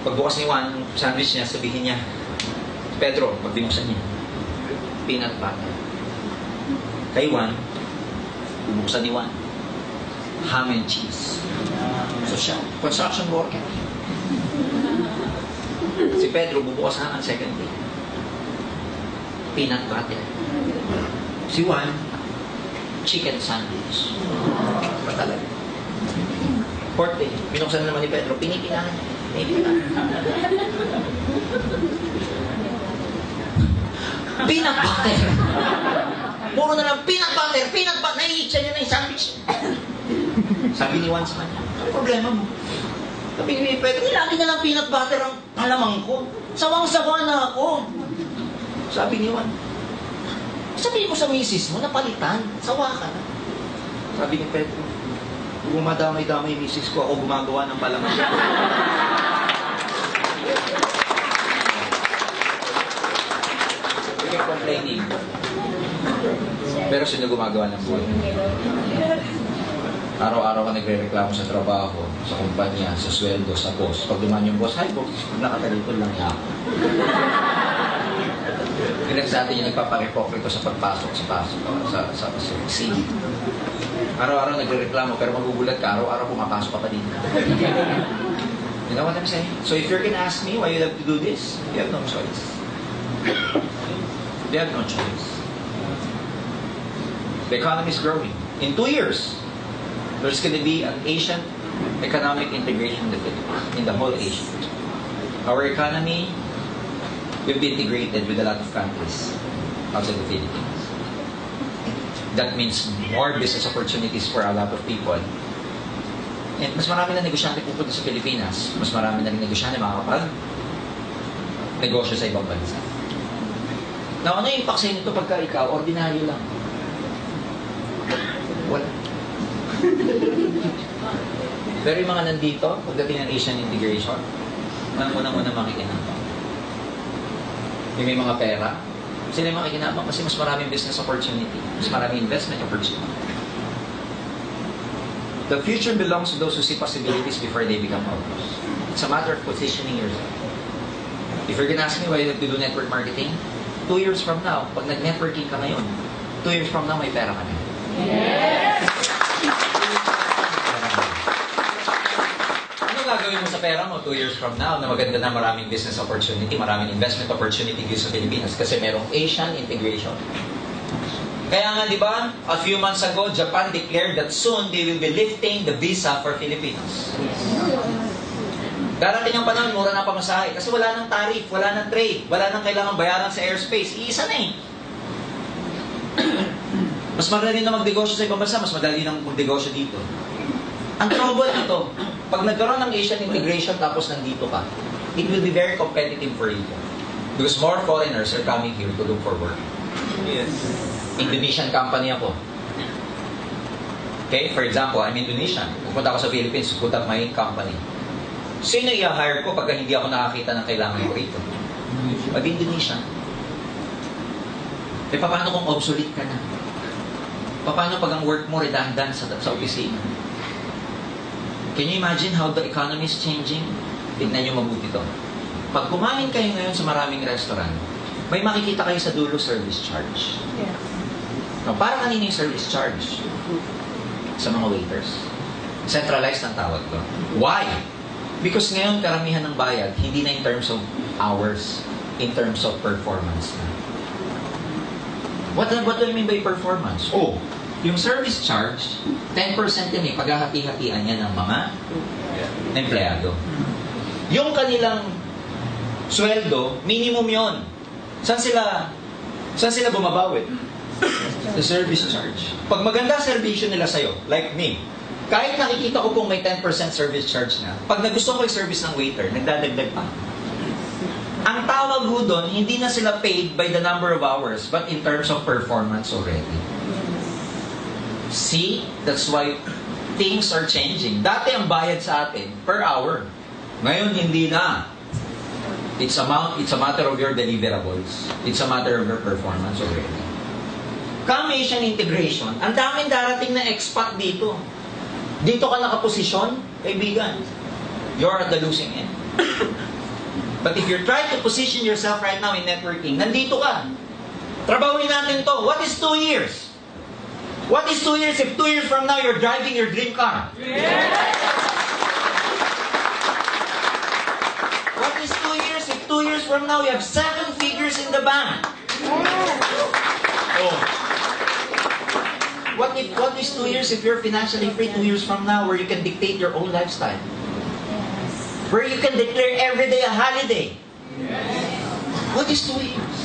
Pagbukas ni Juan, sandwich niya, sabihin niya, Pedro, pag binuksan niya, peanut butter. Kay Juan, bubuksan ni Juan, ham and cheese. So siya, construction worker. Si Pedro, bubukas na ang second day. Peanut butter. Si Juan, chicken sandwich. Patalaga. Fourth day, binuksan na naman ni Pedro, pinipinahan niya. Peanut butter. Puro na lang, peanut butter, naiit siya niya na yung sandwich. Sabi ni Juan sa kanya, ano problema mo? Sabi ni Pedro, lagi na lang peanut butter ang alamang ko. Sawang-sawa na ako. Sabi ni Juan, sabihin mo sa misis mo, napalitan. Sawa ka na. Sabi ni Pedro, gumadamay-damay yung misis ko, ako gumagawa ng palaman. You're complaining. Pero sino gumagawa ng buhay? Araw-araw ka nagre-reklamo sa trabaho, sa kumpanya, sa sweldo, sa boss. Pag duman yung boss, hi boss, nakatalikod lang niya ako. Pinag sa atin yung nagpaparepokrito sa pagpasok sa scene. Araw-araw nagre-reklamo, pero magugulat ka, araw-araw pumapasok ka pa din. You know what I'm saying? So if you're gonna ask me why you have to do this, you have no choice. You have no choice. The economy is growing. In 2 years, there's going to be an Asian economic integration in the Philippines, in the whole Asia. Our economy will be integrated with a lot of countries outside the Philippines. That means more business opportunities for a lot of people. And mas marami na negosyante pupunta sa Pilipinas. Mas marami na negosyante makakapag-negosyo sa ibang bansa. Now, ano yung impact sa nito pagka ikaw, ordinaryo lang? Wala. Pero yung mga nandito, pagdating ng Asian integration, ang unang-unang makikinabang. Yung may mga pera, sila yung makikinabang kasi mas maraming business opportunity, mas maraming investment opportunity. The future belongs to those who see possibilities before they become obvious. It's a matter of positioning yourself. If you're gonna ask me why you have to do network marketing, 2 years from now, pag nag-networking ka ngayon, 2 years from now, may pera ka na. Yes! Ano gagawin mo sa pera mo 2 years from now na maganda na maraming business opportunity, maraming investment opportunity dito sa Pilipinas kasi merong Asian integration. Kaya nga, di ba, a few months ago, Japan declared that soon they will be lifting the visa for Filipinos. Darating ang panahon, mura na pamasahe. Kasi wala nang tariff, wala nang trade, wala nang kailangan bayaran sa airspace. Iisa na eh. Mas madali na magnegosyo sa ibang bansa, mas madali na magnegosyo dito. Ang trouble nito, pag nagkaroon ng Asian integration tapos nandito ka, it will be very competitive for you. Because more foreigners are coming here to look for work. Yes. Indonesian company ako. Okay, for example, I'm Indonesian. Pupunta ako sa Philippines, put up my company. Sino i-hire ko pagka hindi ako nakakita ng kailangan ko rito? Mag-Indonesian. E paano kung obsolete ka na? Paano pag ang work mo redundant sa opisina? Can you imagine how the economy is changing? Tignan nyo mabuti to. Pag kumain kayo ngayon sa maraming restaurant, may makikita kayo sa dulo service charge. Yeah. No, para kanina yung service charge? Sa mga waiters. Centralized ang tawag ko. Why? Because ngayon karamihan ng bayad, hindi na in terms of hours, in terms of performance na. What do I mean by performance? Oh, yung service charge, 10% yan eh, paghahati-hatian yan ng mga empleyado. Yung kanilang sweldo, minimum yon. Saan sila bumabawi? The service charge. Pag maganda servisyo nila sa'yo, like me, kahit nakikita ko pong may 10% service charge na, pag nagusto ko i-service ng waiter, nagdadagdag pa. Ang tawag ho doon, hindi na sila paid by the number of hours, but in terms of performance already. See? That's why things are changing. Dati ang bayad sa atin per hour. Ngayon, hindi na. It's a matter of your deliverables. It's a matter of your performance already. Come Asian integration, ang daming darating na expat dito. Dito ka nakaposisyon, kaibigan, you're at the losing end. But if you're trying to position yourself right now in networking, nandito ka. Trabahuin natin to. What is 2 years? What is 2 years if 2 years from now you're driving your dream car? Yes! What is 2 years if 2 years from now you have 7 figures in the bank? Oh. What is 2 years if you're financially free 2 years from now where you can dictate your own lifestyle? Where you can declare every day a holiday? What is 2 years?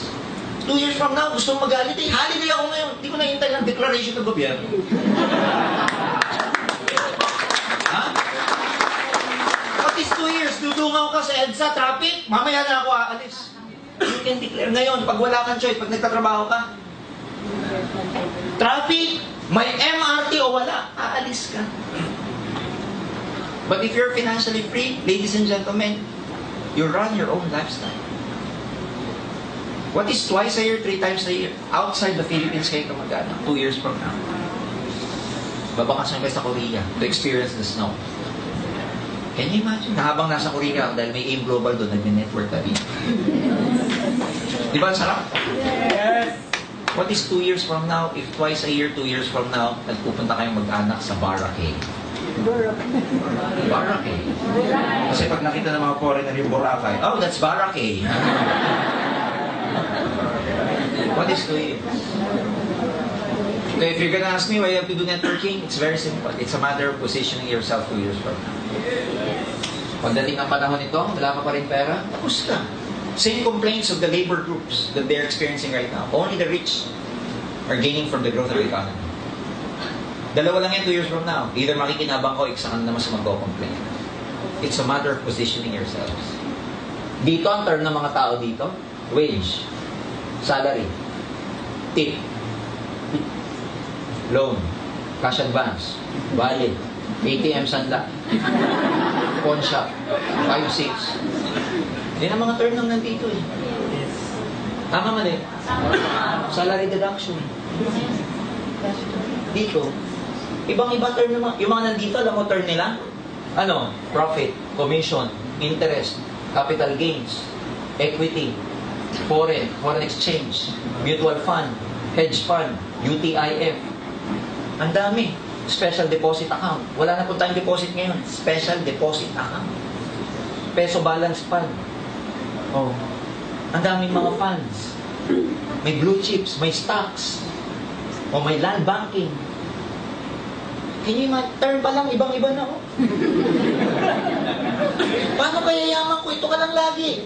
2 years from now, gusto mong mag-holiday? Holiday ako ngayon. Hindi ko nahintay ng declaration ng gobyerno. Ha? What is 2 years? Dudungaw ka sa EDSA, traffic, mamaya na ako aalis. You can declare ngayon, pag wala kang choice, pag nagtatrabaho ka. Traffic, may MRT o wala, aalis ka. But if you're financially free, ladies and gentlemen, you run your own lifestyle. What is twice a year, 3 times a year? Outside the Philippines kayo kamag-anak, 2 years from now. Babakasyon kayo sa Korea to experience the snow. Can you imagine? Na habang nasa Korea, dahil may AIM Global doon, nag-network ka rin. Di ba ang sarap? Yes! What is 2 years from now? If twice a year, 2 years from now, nagpupunta kayong mag-anak sa Boracay. Boracay. Kasi pag nakita ng mga foreigner yung Boracay, oh, that's Boracay. What is 2 years? So if you're gonna ask me why you have to do networking, it's very simple. It's a matter of positioning yourself 2 years from now. Pagdating ng panahon nito, wala ka pa rin pera, tapos ka. Same complaints of the labor groups that they're experiencing right now. Only the rich are gaining from the growth of the economy. Dalawa lang yan 2 years from now. Either makikinabang ko, isa ka na mas magko-complain. It's a matter of positioning yourselves. Dito, ang term ng mga tao dito, wage, salary, tip, loan, cash advance, valid, ATM sanda, pawn shop, 5-6. Yan ang mga term ng nandito eh. Tama mali? Salary deduction. Dito, ibang-iba term naman. Yung mga nandito, alam mo term nila? Ano? Profit, commission, interest, capital gains, equity, foreign exchange, mutual fund, hedge fund, UTIF. Ang dami. Special deposit account. Wala na po tayong deposit ngayon. Special deposit account. Peso balance fund. Oh. Ang daming mga funds. May blue chips, may stocks, o may land banking. Can you imagine? Term pa lang, ibang-iba na oh. Paano kaya yaman ko? Ito ka lang lagi.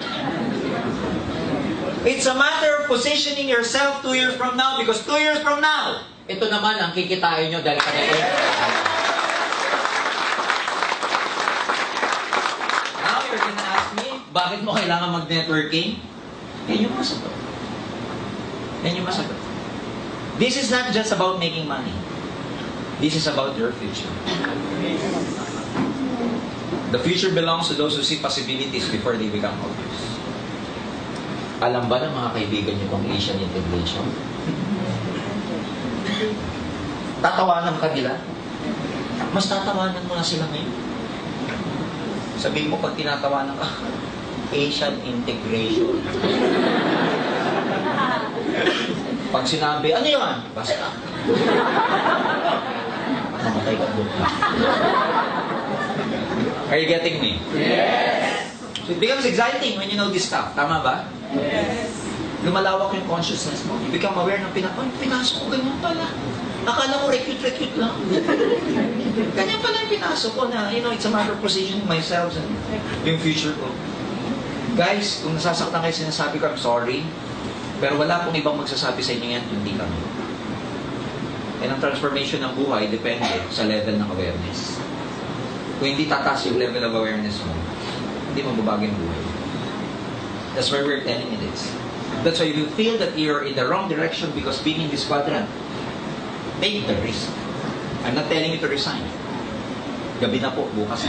It's a matter of positioning yourself 2 years from now because 2 years from now, ito naman ang kikitain nyo dahil kaya Now you're gonna ask me, bakit mo kailangan mag-networking? Yan yung masagot. Yan yung masagot. This is not just about making money. This is about your future. The future belongs to those who see possibilities before they become obvious. Alam ba ng mga kaibigan niyo itong Asian integration? Tatawanan ka nila? Mas tatawanan mo na sila ngayon. Sabihin mo pag tinatawanan ka, Asian integration. Pag sinabi, ano yun? Basta. Namatay ka doon. Are you getting me? Yes! So it becomes exciting when you know this stuff. Tama ba? Yes! Lumalawak yung consciousness mo. You become aware ng pinasok ko, ganyan pala. Akala mo recute lang. Ganyan pala yung pinasok ko na, it's a matter of positioning myself and yung future ko. Guys, kung nasasaktan kayo sinasabi ko, I'm sorry. Pero wala pong ibang magsasabi sa inyo yan, hindi kami. And ang transformation ng buhay depende sa level ng awareness. Kung hindi tataas yung level of awareness mo, hindi mababago yung buhay. That's why we're telling you this. That's why you feel that you're in the wrong direction because being in this quadrant, take the risk. I'm not telling you to resign. Gabi na po, bukas.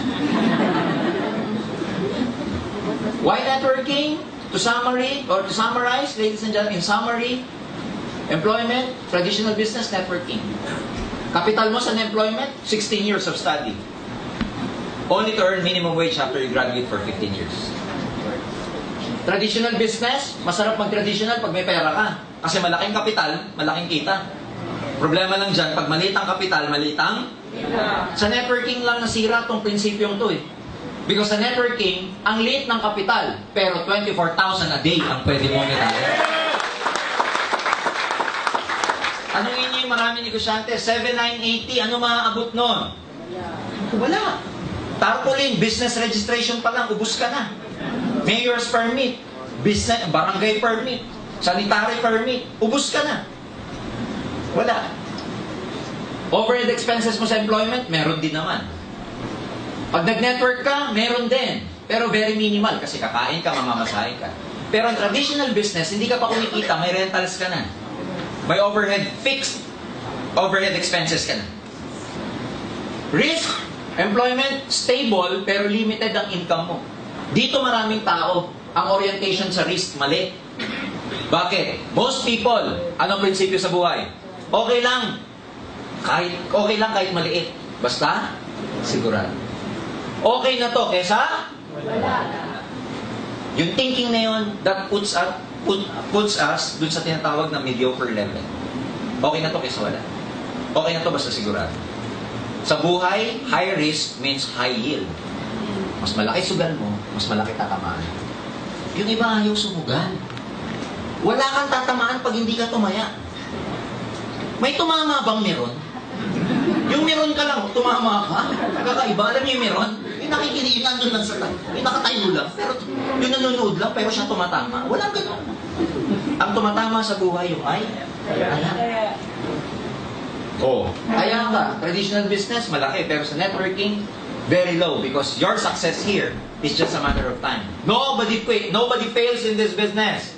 Why networking? To summarize, ladies and gentlemen, in summary, employment, traditional business, networking. Capital mo sa employment, 16 years of study. Only to earn minimum wage after you graduate for 15 years. Traditional business, masarap mag-traditional pag may pera ka. Kasi malaking kapital, malaking kita. Problema lang dyan, pag maliit ang kapital, maliit ang sa networking lang nasira tong prinsipyong to eh. Because sa networking, ang liit ng kapital, pero 24,000 a day ang pwede mong itali. Tanungin niyo yung maraming negosyante, 7,980, ano maaabot nun? Wala. Tarpaulin, business registration pa lang, ubus ka na. Mayor's permit, business, barangay permit, sanitary permit, ubus ka na. Wala. Overhead expenses mo sa employment, meron din naman. Pag nag-network ka, meron din. Pero very minimal kasi kakain ka, mamamasahe ka. Pero ang traditional business, hindi ka pa kumikita, may rentals ka na. May overhead, fixed overhead expenses ka na. Risk, employment, stable, pero limited ang income mo. Dito maraming tao, ang orientation sa risk, mali. Bakit? Most people, anong prinsipyo sa buhay? Okay lang kahit maliit. Basta, sigurado. Okay na to, kesa? Wala. Yung thinking na yun, that puts us dun sa tinatawag na mediocre level. Okay na to, kesa wala. Okay na to, basta sigurado. Sa buhay, high risk means high yield. Mas malaki sugal mo, mas malaki tatamaan. Yung iba ayaw sumugal. Wala kang tatamaan pag hindi ka tumaya. May tumama bang meron? Yung meron ka lang, tumama ka. Kakaiba, alam niyo yung meron? Yung nakikinig, yung nandun lang sa yung nakatayo lang, pero yung nanonood lang, pero siya tumatama. Walang ganun. Ang tumatama sa buhay yung ay, alam. Oh, kaya ka, traditional business, malaki, pero sa networking, very low because your success here is just a matter of time. Nobody quit, nobody fails in this business.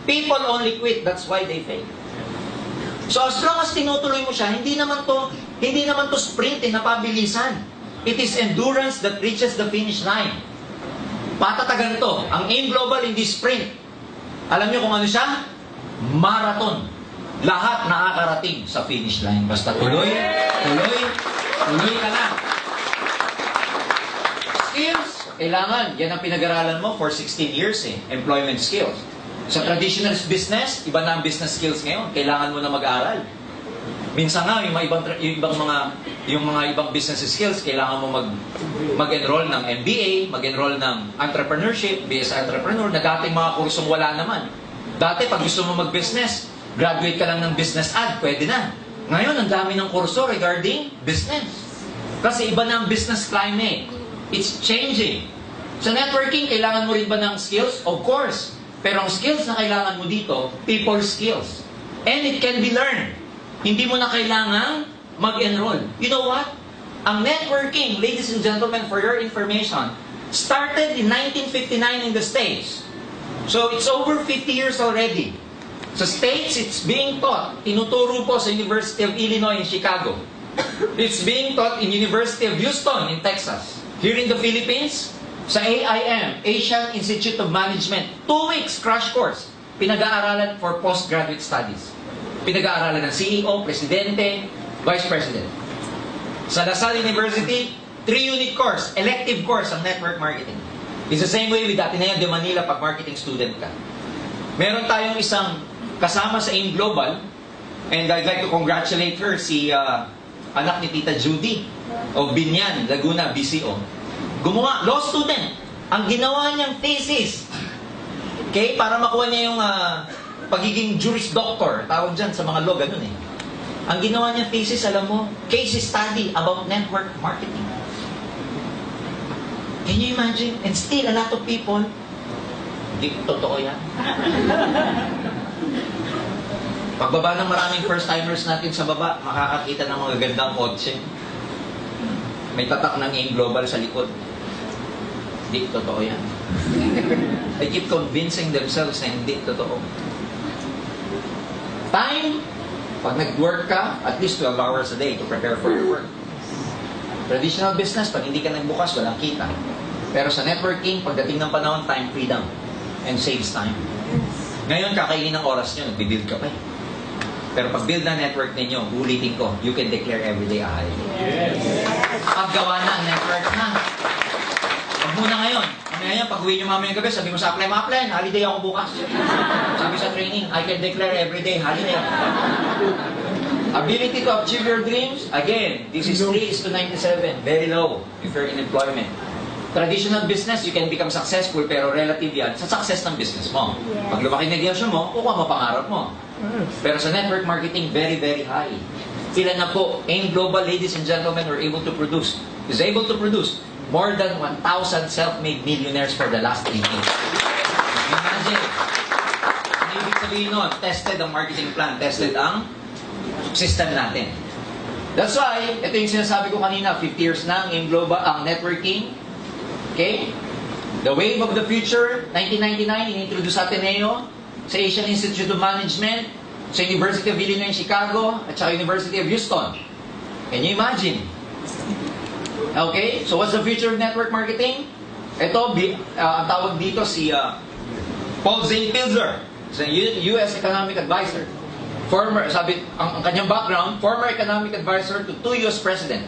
People only quit, that's why they fail. So as long as tinutuloy mo siya, hindi naman to sprint na pabilisan. It is endurance that reaches the finish line. Patatagan to. Ang AIM Global hindi sprint. Alam niyo kung ano siya? Marathon. Lahat nakakarating sa finish line. Basta tuloy ka lang. Skills, kailangan. Yan ang pinag-aralan mo for 16 years employment skills. Sa traditional business, iba na ang business skills ngayon. Kailangan mo na mag-aral. Minsan nga, yung mga ibang business skills, kailangan mo mag-enroll ng MBA, mag-enroll ng entrepreneurship, BS entrepreneur, na dating mga kursong wala naman. Dati, pag gusto mo mag-business, graduate ka lang ng business ad, pwede na. Ngayon, ang dami ng kurso regarding business. Kasi iba na ang business climate. It's changing. Sa networking, kailangan mo rin ba ng skills? Of course. Pero ang skills na kailangan mo dito, people skills. And it can be learned. Hindi mo na kailangang mag-enroll. You know what? Ang networking, ladies and gentlemen, for your information, started in 1959 in the States. So it's over 50 years already. Sa States, it's being taught. Tinuturo po sa University of Illinois in Chicago. It's being taught in University of Houston in Texas. Here in the Philippines, sa AIM, Asian Institute of Management, 2 weeks crash course, pinag-aaralan for postgraduate studies. Pinag-aaralan ng CEO, Presidente, Vice President. Sa LaSalle University, 3-unit course, elective course ang network marketing. It's the same way with Ateneo de Manila pag marketing student ka. Meron tayong isang kasama sa AIM Global, and I'd like to congratulate her, si anak ni Tita Judy of Binyan, Laguna, BCO. Gumawa, law student. Ang ginawa niyang thesis, okay, para makuha niya yung pagiging Juris Doctor, tawag dyan sa mga law, ganun eh. Ang ginawa niya thesis, alam mo, case study about network marketing. Can you imagine? And still, a lot of people, hindi totoo yan. Pagbaba ng maraming first-timers natin sa baba, makakakita ng mga gandang kotse. May tatak ng AIM Global sa likod. Hindi totoo yan. They keep convincing themselves na hindi totoo. Time, pag nag-work ka, at least 12 hours a day to prepare for your work. Traditional business, pag hindi ka nagbukas, walang kita. Pero sa networking, pagdating ng panahon, time freedom and saves time. Ngayon, kakainin ng oras nyo, nagbibuild ka pa eh. Pero pag build na network ninyo, ulitin ko, you can declare everyday a holiday. Yes. Paggawa na, network na. Pag muna ngayon, mamaya pag uwi nyo mamaya gabi, sabi mo sa apply, holiday ako bukas. Sabi sa training, I can declare everyday holiday. Ability to achieve your dreams, again, this is 3:97, very low if you're in employment. Traditional business, you can become successful, pero relative yan sa success ng business mo. Pag lumaki negosyo mo, kukuha mo pangarap mo. Pero sa network marketing, very, very high. Ilan na po, AIM Global, ladies and gentlemen, is able to produce more than 1,000 self-made millionaires for the last 3 years. Imagine. Ano ibig sabihin nun? Tested ang marketing plan, tested ang system natin. That's why, ito yung sinasabi ko kanina, 50 years na ang AIM Global, ang networking. Okay? The wave of the future, 1999, in-introduce sa Ateneo, sa Asian Institute of Management, sa University of Illinois, Chicago, at sa University of Houston. Can you imagine? Okay? So what's the future of network marketing? Ito, ang tawag dito si Paul Zane Pilzer, sa US Economic Advisor. Ang kanyang background, former economic advisor to 2 US President.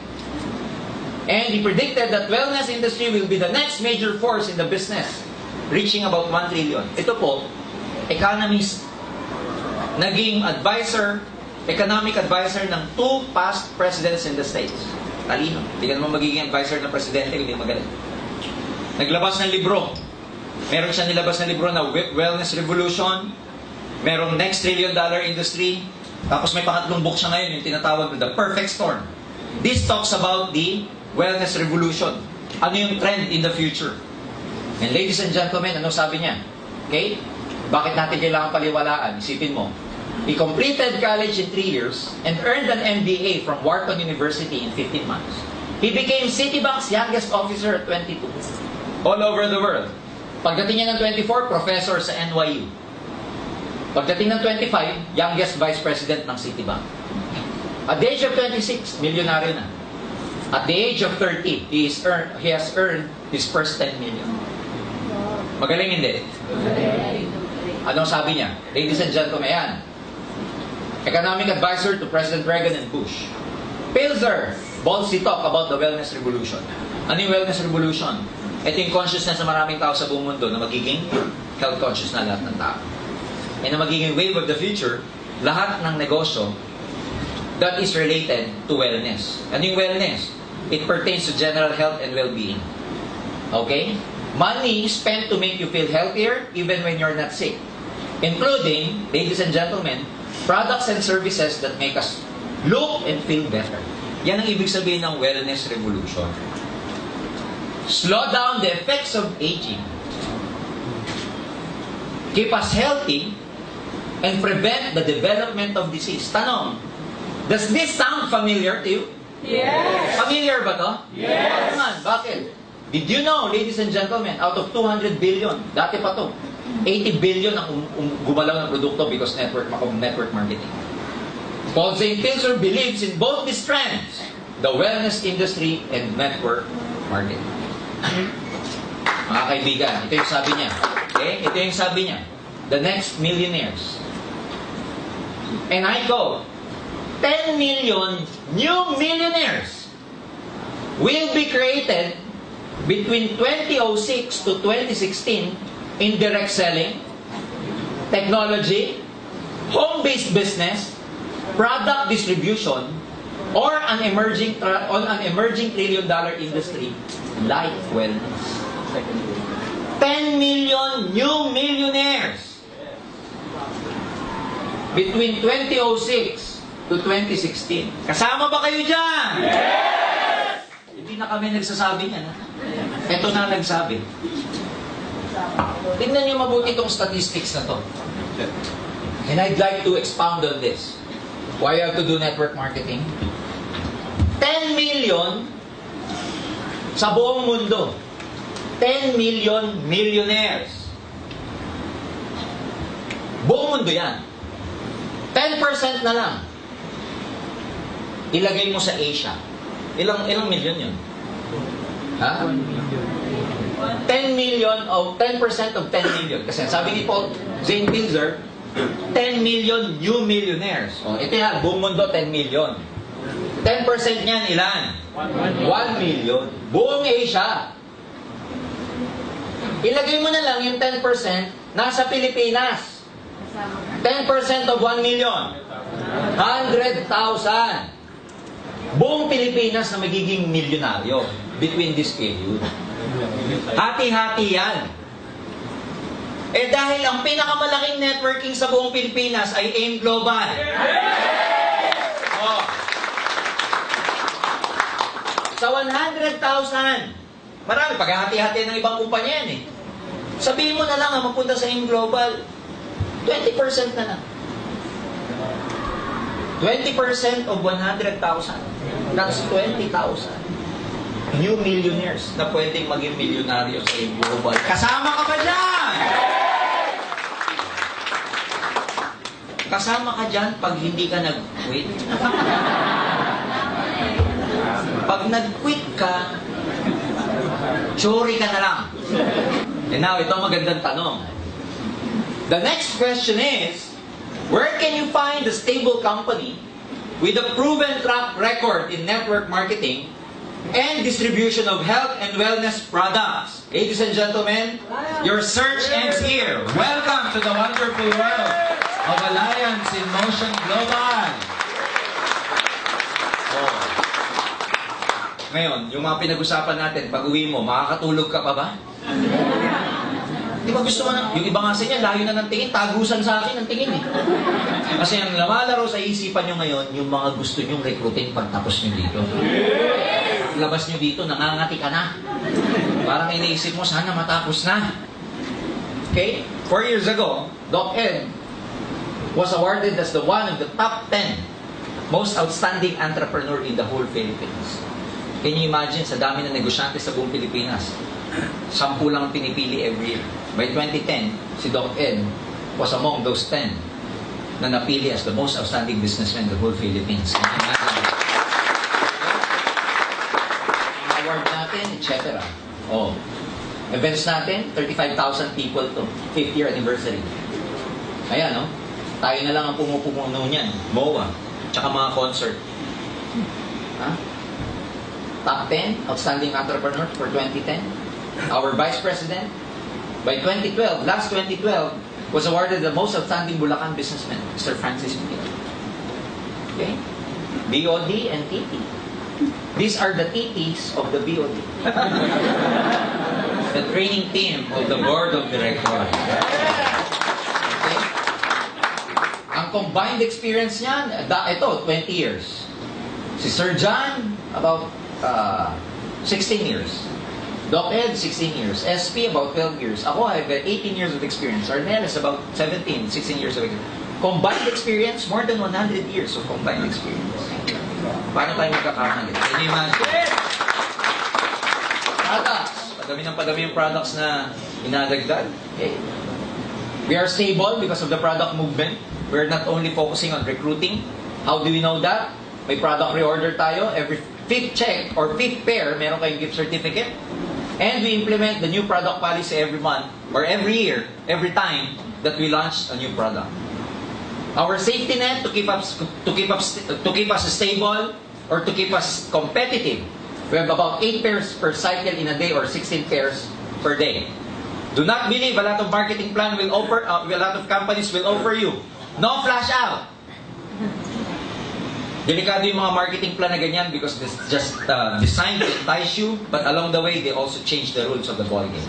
And he predicted that wellness industry will be the next major force in the business, reaching about 1 trillion. Ito po, economist, naging economic advisor ng 2 past presidents in the States. Talino. Hindi ka naman magiging advisor ng presidente, hindi magaling. Naglabas ng libro. Meron siya nilabas na libro na Wellness Revolution. Merong Next $1 Trillion Industry. Tapos may pangatlong book siya ngayon, yung tinatawag na The Perfect Storm. This talks about the wellness revolution. Ano yung trend in the future? And ladies and gentlemen, ano sabi niya? Okay? Bakit natin kailangan paliwalaan? Isipin mo. He completed college in 3 years and earned an MBA from Wharton University in 15 months. He became Citibank's youngest officer at 22. All over the world. Pagdating niya ng 24, professor sa NYU. Pagdating ng 25, youngest vice president ng Citibank. At the age of 26, milyonaryo na. At the age of 30, he has earned his first 10 million. Magaling hindi? Anong sabi niya? Ladies and gentlemen, yan. Economic advisor to President Reagan and Bush. Pilzer, ballsy talk about the wellness revolution. Ano yung wellness revolution? Ito yung consciousness ng maraming tao sa buong mundo na magiging health conscious na lahat ng tao. And na magiging wave of the future, lahat ng negosyo that is related to wellness. Ano yung wellness? It pertains to general health and well-being. Okay? Money spent to make you feel healthier even when you're not sick. Including, ladies and gentlemen, products and services that make us look and feel better. Yan ang ibig sabihin ng wellness revolution. Slow down the effects of aging. Keep us healthy and prevent the development of disease. Tanong, does this sound familiar to you? Yes! Familiar ba to? Yes! Naman, bakit? Did you know, ladies and gentlemen, out of 200 billion, dati pa to, 80 billion ang gumalaw ng produkto because network marketing. Paul St. Pilzer believes in both these trends, the wellness industry and network marketing. Mga kaibigan, ito yung sabi niya. Okay? Ito yung sabi niya. The next millionaires. And I quote, 10 million new millionaires will be created between 2006 to 2016 in direct selling, technology, home-based business, product distribution, or an emerging trillion-dollar industry like wellness. 10 million new millionaires between 2006 to 2016. Kasama ba kayo dyan? Yes! Hindi na kami nagsasabi niyan. Ito na nagsabi. Tingnan niyo mabuti itong statistics na to. And I'd like to expound on this. Why you have to do network marketing? 10 million sa buong mundo. 10 million millionaires. Buong mundo yan. 10% na lang. Ilagay mo sa Asia. Ilang million yun? Ha? 10 million of 10% of 10 million. Kasi sabi ni Paul St. Pilzer, 10 million new millionaires. O, ito yan, buong mundo 10 million. 10% niyan ilan? 1 million. Buong Asia. Ilagay mo na lang yung 10% nasa Pilipinas. 10% of 1 million. 100,000. Buong Pilipinas na magiging milyonaryo between this period. Hati-hati yan. Eh dahil ang pinakamalaking networking sa buong Pilipinas ay AIM Global. Oh. Sa 100,000, marami, paghahati-hati ng ibang kumpanya yan eh. Sabihin mo na lang na mapunta sa AIM Global, 20% na lang. 20% of 100,000. That's 20,000. New millionaires na pwedeng maging milyonaryo sa AIM Global. Kasama ka ba dyan? Kasama ka dyan pag hindi ka nag-quit. Pag nag-quit ka, chori ka na lang. And now, ito ang magandang tanong. The next question is, where can you find a stable company with a proven track record in network marketing and distribution of health and wellness products? Ladies and gentlemen, your search ends here. Welcome to the wonderful world of Alliance in Motion Global. Oh. Ngayon, yung mga pinag-usapan natin, pag uwi mo, makakatulog ka pa ba? Di ba gusto mo na, yung iba nga sa inyo, layo na ng tingin, tagusan sa akin ng tingin eh. Kasi ang lumalaro sa isipan nyo ngayon, yung mga gusto nyong recruiting pagtapos nyo dito. Labas nyo dito, nangangati ka na. Parang iniisip mo, sana matapos na. Okay? 4 years ago, Doc Ed was awarded as the one of the top 10 most outstanding entrepreneur in the whole Philippines. Can you imagine, sa dami ng negosyante sa buong Pilipinas, 10 lang pinipili every year. By 2010, si Doc Ed was among those 10 na napili as the most outstanding businessman in the whole Philippines. Can you imagine? Ang award natin, etc. Oh. Events natin, 35,000 people to. 5th year anniversary. Ayan, no? Tayo na lang ang pumupuno niyan. MOA. Tsaka mga concert. Ha? Top 10 outstanding entrepreneurs for 2010. Our Vice President, by 2012, last 2012, was awarded the most outstanding Bulacan businessman, Mr. Francis Miguel. Okay? BOD and TT. These are the TTs of the BOD. The training team of the Board of Directors. Okay? Ang combined experience niyan, ito, 20 years. Si Sir John, about 16 years. Doc Ed, 16 years. SP, about 12 years. Ako, I have 18 years of experience. Arnel is about 16 years of experience. Combined experience, more than 100 years of combined experience. Paano tayo magkakamali? Can you imagine? Products. Padami yung products na inadagdag. Okay. We are stable because of the product movement. We're not only focusing on recruiting. How do we know that? May product reorder tayo. Every 5th check or 5th pair, meron kayong gift certificate. And we implement the new product policy every month or every year, every time that we launch a new product. Our safety net to keep us stable or to keep us competitive. We have about 8 pairs per cycle in a day or 16 pairs per day. Do not believe a lot of marketing plan will offer, a lot of companies will offer you. No flash out. Delikado yung mga marketing plan na ganyan because it's just designed to entice you, but along the way, they also change the rules of the ballgame.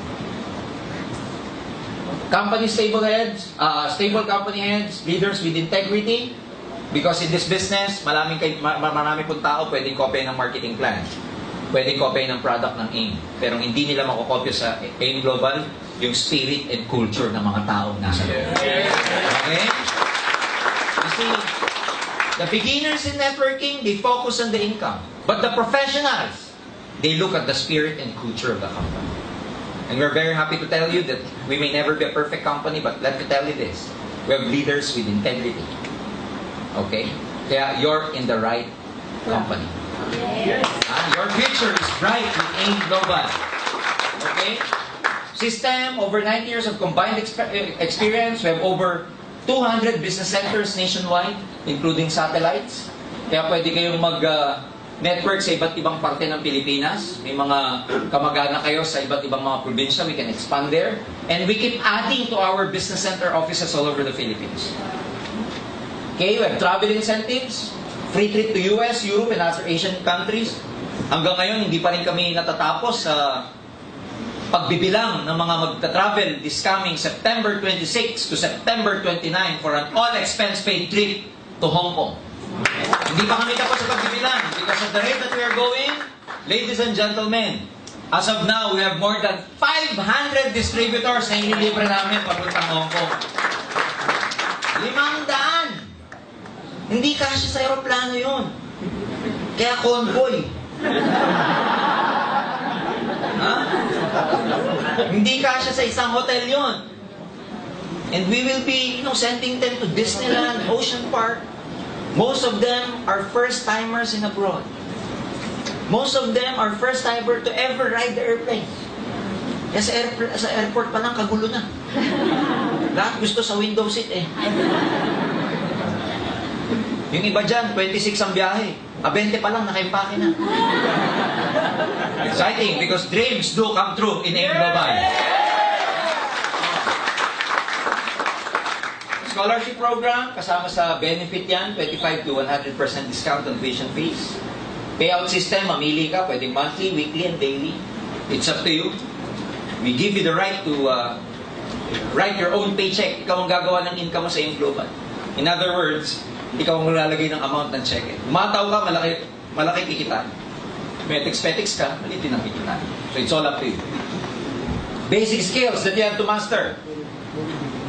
Company stable heads, stable company heads, leaders with integrity, because in this business, marami pong tao pwedeng kopya ng marketing plan. Pwedeng kopya ng product ng AIM. Pero hindi nila makokopya sa AIM Global yung spirit and culture ng mga tao nasa loob. Okay? You see, the beginners in networking, they focus on the income. But the professionals, they look at the spirit and culture of the company. And we're very happy to tell you that we may never be a perfect company, but let me tell you this. We have leaders with integrity. Okay? Kaya you're in the right company. Yes. Your future is bright with AIM Global. Okay? System, over 90 years of combined experience. We have over 200 business centers nationwide, including satellites. Kaya pwede kayong mag-network sa iba't ibang parte ng Pilipinas. May mga kamag-anak kayo sa iba't ibang mga probinsya. We can expand there. And we keep adding to our business center offices all over the Philippines. Okay, we have travel incentives, free trip to US, Europe, and other Asian countries. Hanggang ngayon, hindi pa rin kami natatapos sa pagbibilang ng mga magta-travel this coming September 26 to September 29 for an all-expense-paid trip to Hong Kong. Hindi pa kami tapos sa pagbibilang because at the rate that we are going, ladies and gentlemen, as of now, we have more than 500 distributors na inilibre namin papuntang Hong Kong. 500! Hindi kasya sa aeroplano yun. Kaya convoy. Ha? Hindi kasya sa isang hotel yun. And we will be, sending them to Disneyland, Ocean Park. Most of them are first-timers in abroad. Most of them are first-timer to ever ride the airplane. Kaya sa airport pa lang, kagulo na. Lahat gusto sa window seat eh. Yung iba dyan, 26 ang biyahe. 20 pa lang, nakaimpake na. Exciting because dreams do come true in AIM Global. Scholarship program, kasama sa benefit yan, 25 to 100% discount on tuition fees. Payout system, mamili ka, pwedeng monthly, weekly, and daily. It's up to you. We give you the right to Write your own paycheck. Ikaw ang gagawa ng income mo sa iyong global. In other words, ikaw ang lalagay ng amount ng check. Mataw ka, malaki kikita. Petiks ka, maliit din ang kikita. So it's all up to you. Basic skills that you have to master.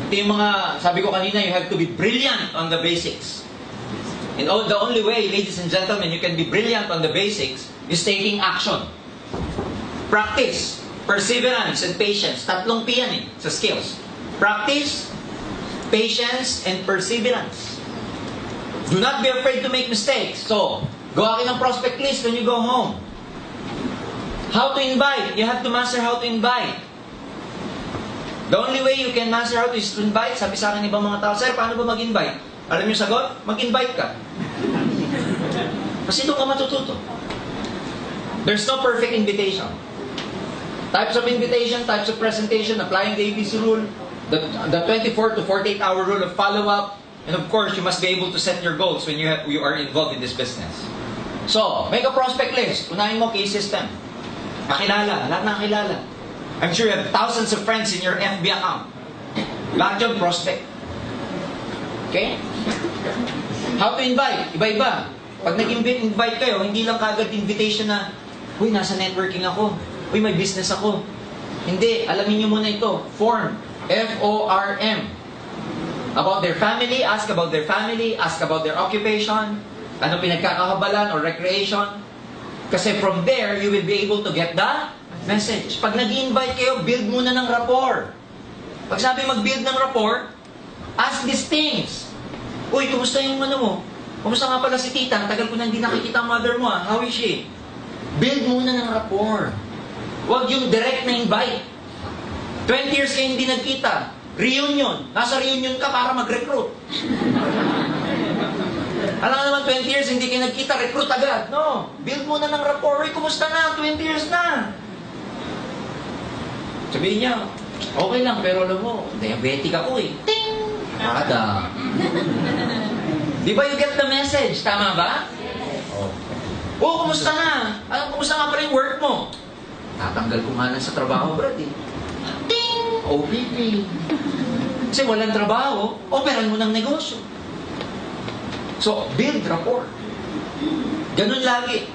Ito yung mga, sabi ko kanina, you have to be brilliant on the basics. And the only way, ladies and gentlemen, you can be brilliant on the basics is taking action. Practice, perseverance, and patience. Tatlong P yan sa skills. Practice, patience, and perseverance. Do not be afraid to make mistakes. So, gawa kayo ng prospect list when you go home. How to invite? You have to master how to invite. The only way you can master how to is to invite. Sabi sa akin ibang mga tao, Sir, paano ba mag-invite? Alam niyo sagot? Mag-invite ka. Kasi doon ka matututo. There's no perfect invitation. Types of invitation, types of presentation, applying the ABC rule, the 24 to 48 hour rule of follow-up, and of course, you must be able to set your goals when you are involved in this business. So, make a prospect list. Unahin mo case system. Kakilala, lahat na kakilala. I'm sure you have thousands of friends in your FB account. Lahat yun, prospect. Okay? How to invite? Iba-iba. Pag nag-invite kayo, hindi lang kagad invitation na, uy, nasa networking ako. Uy, may business ako. Hindi, alamin nyo muna ito. Form. F-O-R-M. About their family, ask about their family, ask about their occupation, ano pinagkakahabalan or recreation. Kasi from there, you will be able to get the message. Pag nag-invite kayo, build muna ng rapport. Pag sabi mag-build ng rapport, ask these things. Uy, kumusta yung ano mo? Kumusta nga pala si tita? Tagal ko na hindi nakikita ang mother mo. How is she? Build muna ng rapport. Huwag yung direct na invite. 20 years kayo hindi nagkita. Reunion. Nasa reunion ka para mag-recruit. Alam nga naman, 20 years hindi kayo nagkita, recruit agad. No. Build muna ng rapport. Uy, kumusta na? 20 years na. Sabihin niya, okay lang, pero alam mo, diabetic ako eh. Ting! Ada. Di ba you get the message? Tama ba? Oh, kumusta na? Kumusta nga pala yung work mo? Tatanggal ko nga lang sa trabaho, Brad eh. Ting! OPP. Kasi walang trabaho, operan mo ng negosyo. So, build rapport. Ganun lagi.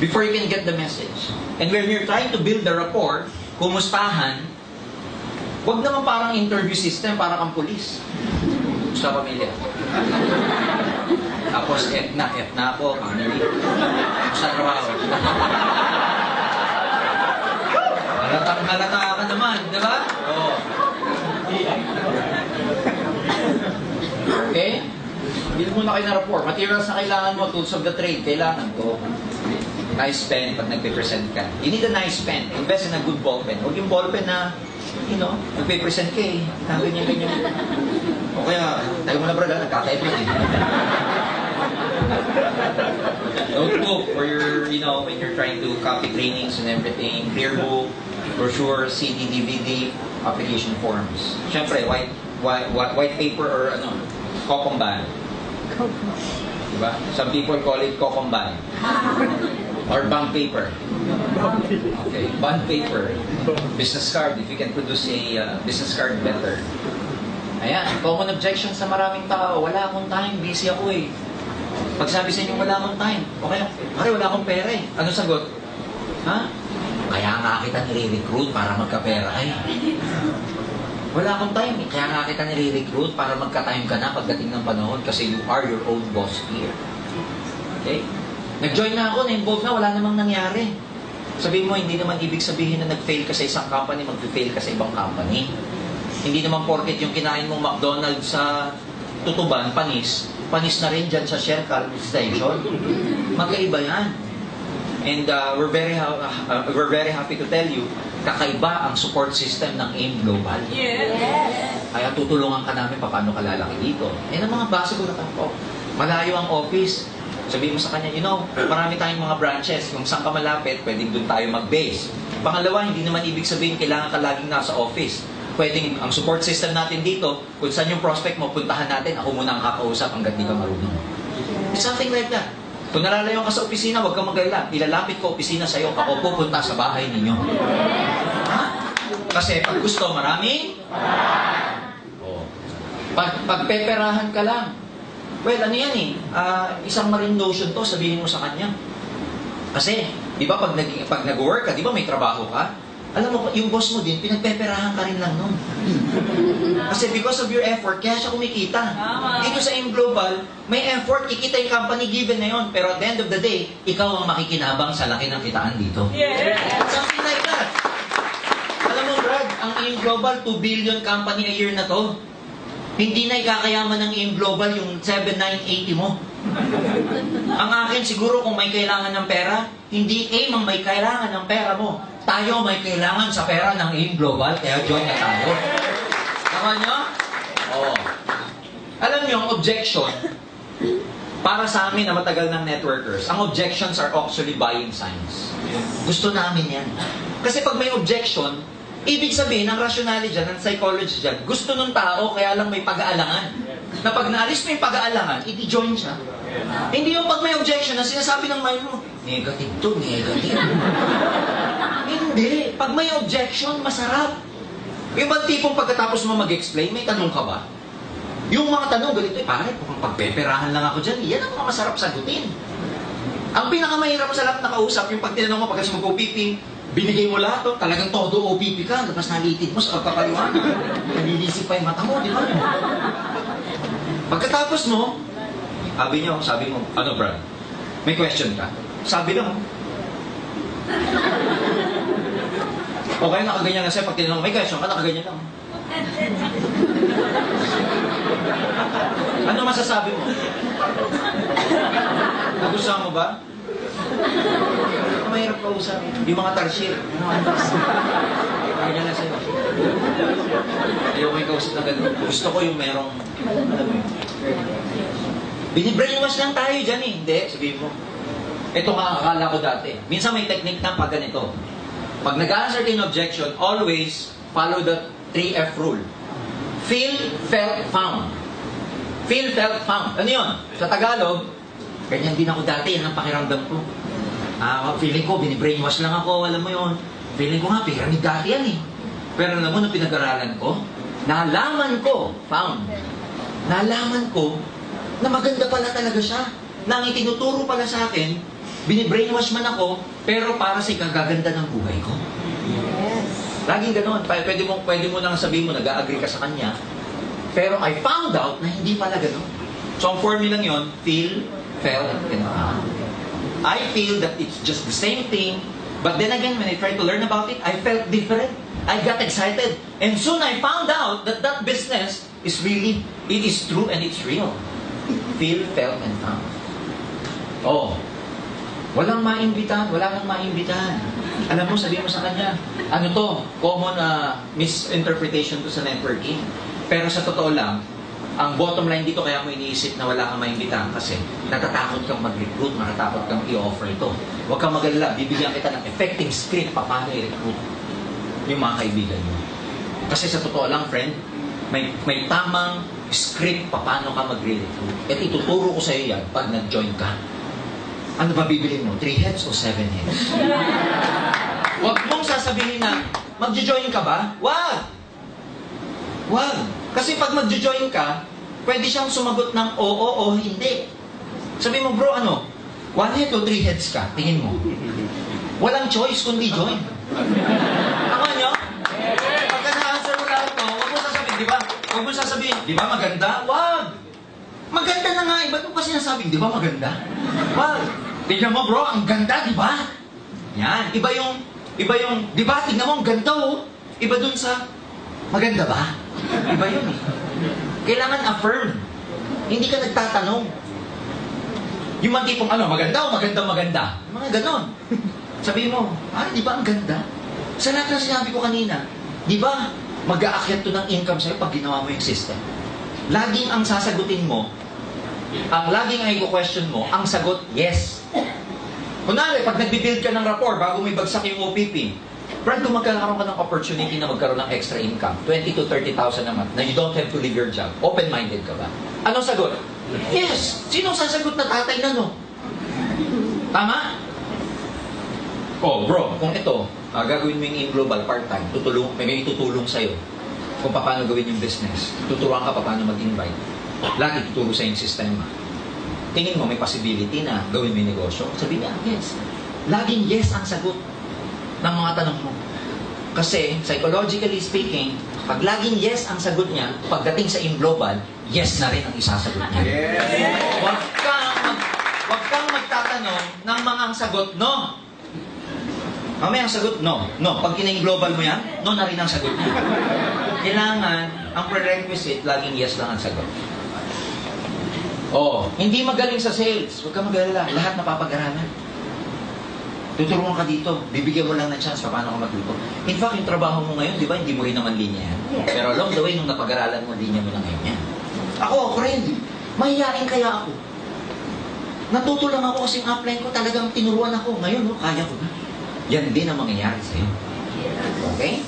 Before you can get the message. And when you're trying to build the rapport, kumustahan, huwag naman parang interview system, para kang pulis. Sa pamilya. Tapos, F na ako, family. Sa trabaho. Halata ka naman, di ba? Oo. Okay? Build muna kayo ng rapport. Materials na kailangan mo, tools of the trade, kailangan to. Nice pen pag nagpe-present ka. You need a nice pen. Invest in a good ball pen. Huwag yung ball pen na, nagpe-present ka eh. Ganyan. O kaya, tayo mo na brad, nagkakaip yun eh. Notebook for your, when you're trying to copy trainings and everything. Clear book, brochure, CD, DVD, application forms. Siyempre, white paper or kokomban. Diba? Some people call it kokomban. Or bond paper. Okay, bond paper. Business card. If you can produce a business card, better. Ayan, common objection sa maraming tao. Wala akong time, busy ako eh. Pag sabi sa inyo, wala akong time. Okay, pare, wala akong pera eh. Ano sagot? Ha? Kaya nga kita nire-recruit para magka-pera. Ay, wala akong time eh. Kaya nga kita nire-recruit para magka-time ka na pagdating ng panahon kasi you are your own boss here. Okay? Nag-join na ako, na-involve na, wala namang nangyari. Sabihin mo, hindi naman ibig sabihin na nag-fail ka sa isang company, mag-fail ka sa ibang company. Hindi naman porket yung kinain mong McDonald's sa Tutuban, panis na rin dyan sa Shell Station. Magkaiba yan. And we're very happy to tell you, kakaiba ang support system ng AIM Global. Yes. Kaya tutulungan ka namin paano ka lalaki dito. Yan ang mga basic na tanong. Malayo ang office. Sabihin mo sa kanya, marami tayong mga branches. Kung saan ka malapit, pwedeng doon tayo mag-base. Pangalawa, hindi naman ibig sabihin kailangan ka laging nasa office. Pwedeng ang support system natin dito, kung saan yung prospect mo, puntahan natin, ako muna ang kakausap hanggang di ka marunong. It's something like that. Kung nalalayo ka sa opisina, huwag kang mag-alala. Ilalapit ko opisina sa'yo, ako pupunta sa bahay ninyo. Ha? Kasi pag gusto, maraming? Oh. Pagpeperahan ka lang. Well, ano yan eh? Isang marine lotion to, sabihin mo sa kanya. Kasi, di ba pag nag-work ka, di ba may trabaho ka? Alam mo, yung boss mo din, pinagpeperahan ka rin lang nun. Kasi because of your effort, kaya siya kumikita. Dito sa AIM Global, may effort, kikita yung company given na yun. Pero at the end of the day, ikaw ang makikinabang sa laki ng kitaan dito. Something like that. Alam mo, Brad, ang AIM Global, 2 billion company a year na to. Hindi na ikakayaman ng AIM Global yung 7,980 mo. Ang akin siguro kung may kailangan ng pera, hindi AIM ang may kailangan ng pera mo. Tayo may kailangan sa pera ng AIM Global, kaya join na tayo. Tama nyo? Oo. Alam nyo, ang objection, para sa amin na matagal ng networkers, ang objections are actually buying signs. Gusto namin yan. Kasi pag may objection, ibig sabihin, ang rationality dyan, ang psychology dyan, gusto ng tao, kaya lang may pag-aalangan. Na pag naalis mo yung pag-aalangan, i-join siya. Hindi yung pag may objection na sinasabi ng mind mo, negative to, negative. Hindi. Pag may objection, masarap. Yung bang tipong pagkatapos mo mag-explain, may tanong ka ba? Yung mga tanong, ganito, pare, kung pagpeperahan lang ako dyan, yan ang mga masarap sagutin. Ang pinakamahirap sa lahat na kausap, yung pag tinanong mo, pag kasi mag-OPP, binigay mo lahat, talagang todo OPP ka, tapos nalitid mo sa pagpapaliwanag. Nalilisip pa yung mata mo, di ba? Pagkatapos mo, sabi mo, ano Brad? May question ka? Sabi lang, okay, nakaganyan na siya. Pag tinanong, may question ka, nakaganyan lang. Ano masasabi mo? Nagustuhan mo ba? Mahirap ka usap. Yung mga tarsier. Nakaganyan na sa'yo. Ayaw ko yung kausap na gano'n. Gusto ko yung merong, alam mo yun. Binibrainwash lang tayo dyan eh. Hindi, sabihin mo. Ito nga, akala ko dati. Minsan may technique na pag ganito. Pag nag-answer kayo ng objection, always follow the 3F rule. Feel, felt, found. Feel, felt, found. Ano yun? Sa Tagalog, ganyan din ako dati. Yan ang pakiramdam ko. Feeling ko, binibrainwash lang ako. Alam mo yun. Feeling ko nga, pyramid dati yan eh. Pero alam mo, nung pinag-aralan ko, nalaman ko, found. Nalaman ko, na maganda pala talaga siya. Na ang itinuturo pala sa akin, binibrainwash man ako, pero para sa ikagaganda ng buhay ko. Yes. Laging gano'n. Pwede mo nang sabihin mo, nag-agree ka sa kanya. Pero I found out na hindi pala gano'n. So ang formula yun, feel, felt, and found. I feel that it's just the same thing, but then again, when I tried to learn about it, I felt different. I got excited. And soon I found out that that business is really, it is true and it's real. Feel, felt, and found. Oh, walang maimbitahan, wala kang maimbitahan. Alam mo, sabihin mo sa kanya, ano to, common misinterpretation to sa networking. Pero sa totoo lang, ang bottom line dito, kaya mo iniisip na wala kang maimbitahan kasi natatakot kang mag-recruit, natatakot kang i-offer ito. Huwag kang mag-alala, bibigyan kita ng effective script paano i-recruit yung mga kaibigan mo. Kasi sa totoo lang, friend, may tamang script paano ka mag-recruit. At ituturo ko sa iyo yan pag nag-join ka. Ano ba bibili mo? 3 heads o 7 heads? Huwag mong sasabihin na, mag-join ka ba? Wag! Wag! Kasi pag mag-join ka, pwede siyang sumagot ng oo o hindi. Sabi mo, bro, ano? 1 head o 3 heads ka? Tingin mo. Walang choice kundi join. Tama nyo? Pagka na-answer mo lahat mo, huwag mo sasabihin, di ba? Huwag mo sasabihin, di ba maganda? Wag! Maganda na nga, ba't mo pa sinasabing, di ba maganda? Wag! Tignan mo bro, ang ganda, di ba? Yan, iba yung, di ba, tignan mo, ang ganda oh. Iba dun sa, maganda ba? Iba yun eh. Kailangan affirm. Hindi ka nagtatanong. Yung mga tipong, ano, maganda o maganda? Mga ganon. Sabihin mo, di ba ang ganda? Sa lahat na sinabi ko kanina, di ba, mag-aakyat to ng income sa'yo pag ginawa mo yung system. Laging ang sasagutin mo, laging ay question mo, ang sagot, yes. Kunwari, pag nagbibuild ka ng rapport bago may bagsak yung OPP, Brad, kung magkakaroon ka ng opportunity na magkaroon ng extra income, 20 to 30,000 a month, na you don't have to leave your job, open-minded ka ba? Anong sagot? Yes! Sinong sasagot na tatay na no? Tama? Oh, bro, kung ito, gagawin mo yung AIM Global part-time, may itutulong sa'yo kung paano gawin yung business. Tuturuan ka paano mag-invite. Lagi tuturo sa yung sistema. Tingin mo may possibility na gawin mo yung negosyo? Sabi niya, yes. Laging yes ang sagot ng mga tanong mo. Kasi, psychologically speaking, pag laging yes ang sagot niya, pagdating sa AIM Global, yes na rin ang isasagot niya. Yes. Huwag kang magtatanong ng mga ang sagot, no. Mamaya ang sagot, no. No. Pag kina-AIM Global mo yan, no na rin ang sagot niya. Kailangan, ang prerequisite, laging yes lang ang sagot. Hindi magaling sa sales. Huwag kang mag-alala. Lahat napapag-aralan. Tuturuan ka dito. Bibigyan mo lang ng chance paano ka matuto. In fact, yung trabaho mo ngayon, di ba, hindi mo rin naman linya yan. Pero along the way, nung napag-aralan mo, linya mo na ngayon yan. Ako rin. Mahihain kaya ako. Natuto lang ako kasi yung upline ko, talagang tinuruan ako. Ngayon, kaya ko na. Yan din ang mangyayari sa'yo. Okay?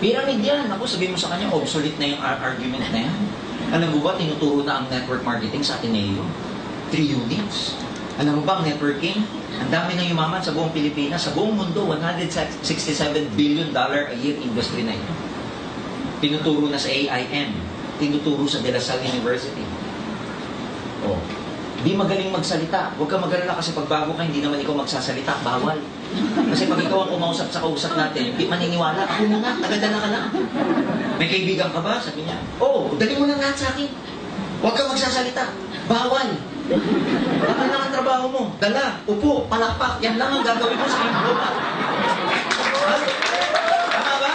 Pyramid yan. Ako, sabihin mo sa kanya, obsolete na yung argument na yan. Alam mo ba, tinuturo na ang network marketing sa Ateneo. 3 units. Alam mo ba, ang networking? Ang dami ng yumaman sa buong Pilipinas, sa buong mundo, $167 billion a year industry na ito. Tinuturo na sa AIM. Tinuturo sa De La Salle University. Di magaling magsalita. Huwag kang mag-alala kasi pag bago ka, hindi naman ikaw magsasalita. Bawal. Kasi pag ikaw ang kumausap sa kausap natin, di maniniwala. Ako muna, tagadala ka lang. May kaibigan ka ba? Sabi niya, dali mo lang lahat sa akin. Huwag kang magsasalita. Bawal. Ano lang ang trabaho mo? Dala, upo, palakpak. Yan lang ang gagawin mo sa AIM Global. Tama ba?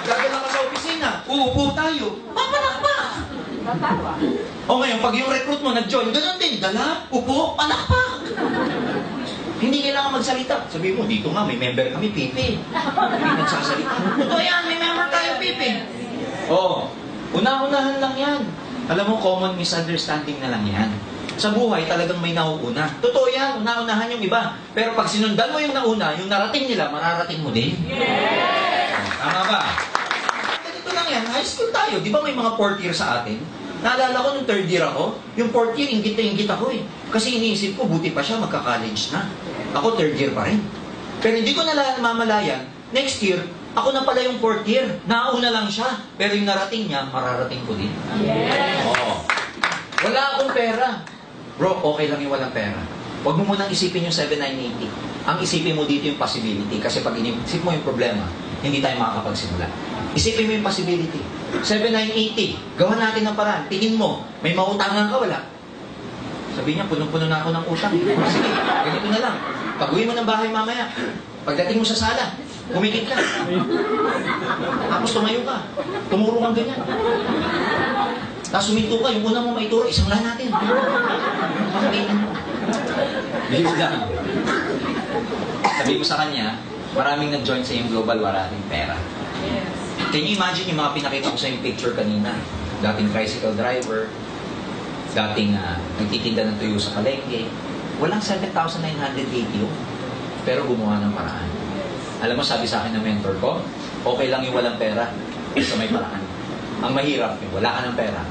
Magdadala ka sa opisina. Uupo tayo. Papalakpak. Ngayon, pag yung recruit mo nag-join, ganun din. Dala, upo, palakpak. Hindi kailangan magsalita. Sabi mo, dito nga, may member kami, Pipi. Hindi nagsasalita. Totoo yan, may member tayo, Pipi. Una-unahan lang yan. Alam mo, common misunderstanding na lang yan. Sa buhay, talagang may nauuna. Totoo yan, una-unahan yung iba. Pero pag sinundan mo yung nauna, yung narating nila, mararating mo din. Tama ba? Ganito lang yan, high school tayo. Di ba may mga 4th year sa atin? Naalala ko nung 3rd year ako, yung 4th year, inggit na inggit ako eh. Kasi iniisip ko, buti pa siya, magka-college na. Ako 3rd year pa rin. Pero hindi ko namamalayan, next year, ako na pala yung 4th year. Nauna lang siya. Pero yung narating niya, mararating ko din. Yes. Wala akong pera. Bro, okay lang yung walang pera. Huwag mo munang isipin yung 7980. Ang isipin mo dito yung possibility. Kasi pag inisip mo yung problema, hindi tayo makakapagsimula. Isipin mo yung possibility. 7980. Gawa natin ng paraan. Tingin mo, may mautangan ka, wala. Sabi niya, punong-puno na ako ng utang. Sige, ganito na lang. Pag-uwi mo ng bahay mamaya. Pagdating mo sa sala, kumikit ka. Tapos tumayo ka. Tumuro kang ganyan. Tapos suminto ka. Yung una mo maituro, isang lang natin. Makakainin mo. Bilis lang. Sabi ko sa kanya, maraming nag-join sa yung global, maraming pera. Can you imagine yung mga pinakita ko sa yung picture kanina? Dating tricycle driver, dating nagtitinda ng tuyo sa palengke. Walang 7,980 yun. Pero gumawa ng paraan. Alam mo, sabi sa akin ng mentor ko, okay lang yung walang pera, sa may paraan. Ang mahirap yung wala ka ng pera.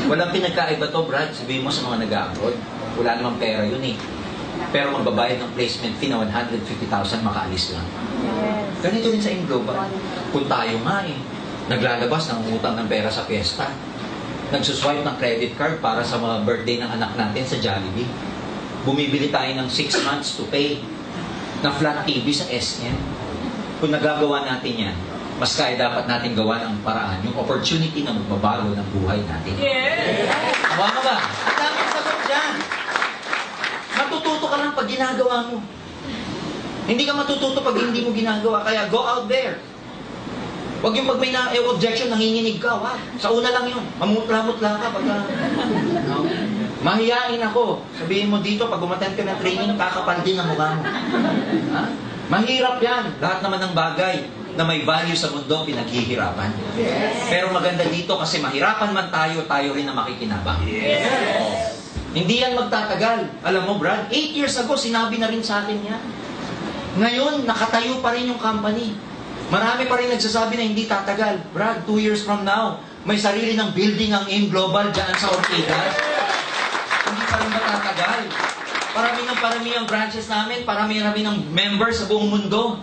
Walang pinagkaiba to, Brad. Sabihin mo sa mga nag-abroad, wala namang pera yun eh. Pero magbabayad ng placement fee na 150,000, makaalis lang. Ganito rin sa AIM Global. Kung tayo nga eh, naglalabas ng utang ng pera sa fiesta, nagsuswipe ng credit card para sa mga birthday ng anak natin sa Jollibee, bumibili tayo ng 6 months to pay na flat TV sa SM. Kung nagagawa natin yan, mas kaya dapat natin gawa ng paraan, yung opportunity na magbabago ng buhay natin. Yes! Awa ka ba? Ang daming sagot dyan. Matututo ka lang pag ginagawa mo. Hindi ka matututo pag hindi mo ginagawa. Kaya go out there. Huwag yung pag may objection, nanginginig ka. Wag. Sa una lang yun. Mamutla-mutla ka. Mahiyain ako. Sabihin mo dito, pag umattend ka ng training, kakapal din ang mukha mo. Ha? Mahirap yan. Lahat naman ng bagay na may value sa mundo, pinaghihirapan. Yes. Pero maganda dito kasi mahirapan man tayo, tayo rin na makikinabang. Yes. Hindi yan magtatagal. Alam mo, Brad, 8 years ago, sinabi na rin sa akin yan. Ngayon, nakatayo pa rin yung company. Marami pa rin nagsasabi na hindi tatagal. Brad, 2 years from now, may sarili ng building ang AIM Global dyan sa Ortigas. Hindi pa rin matatagal. Parami ang branches namin, parami ng members sa buong mundo.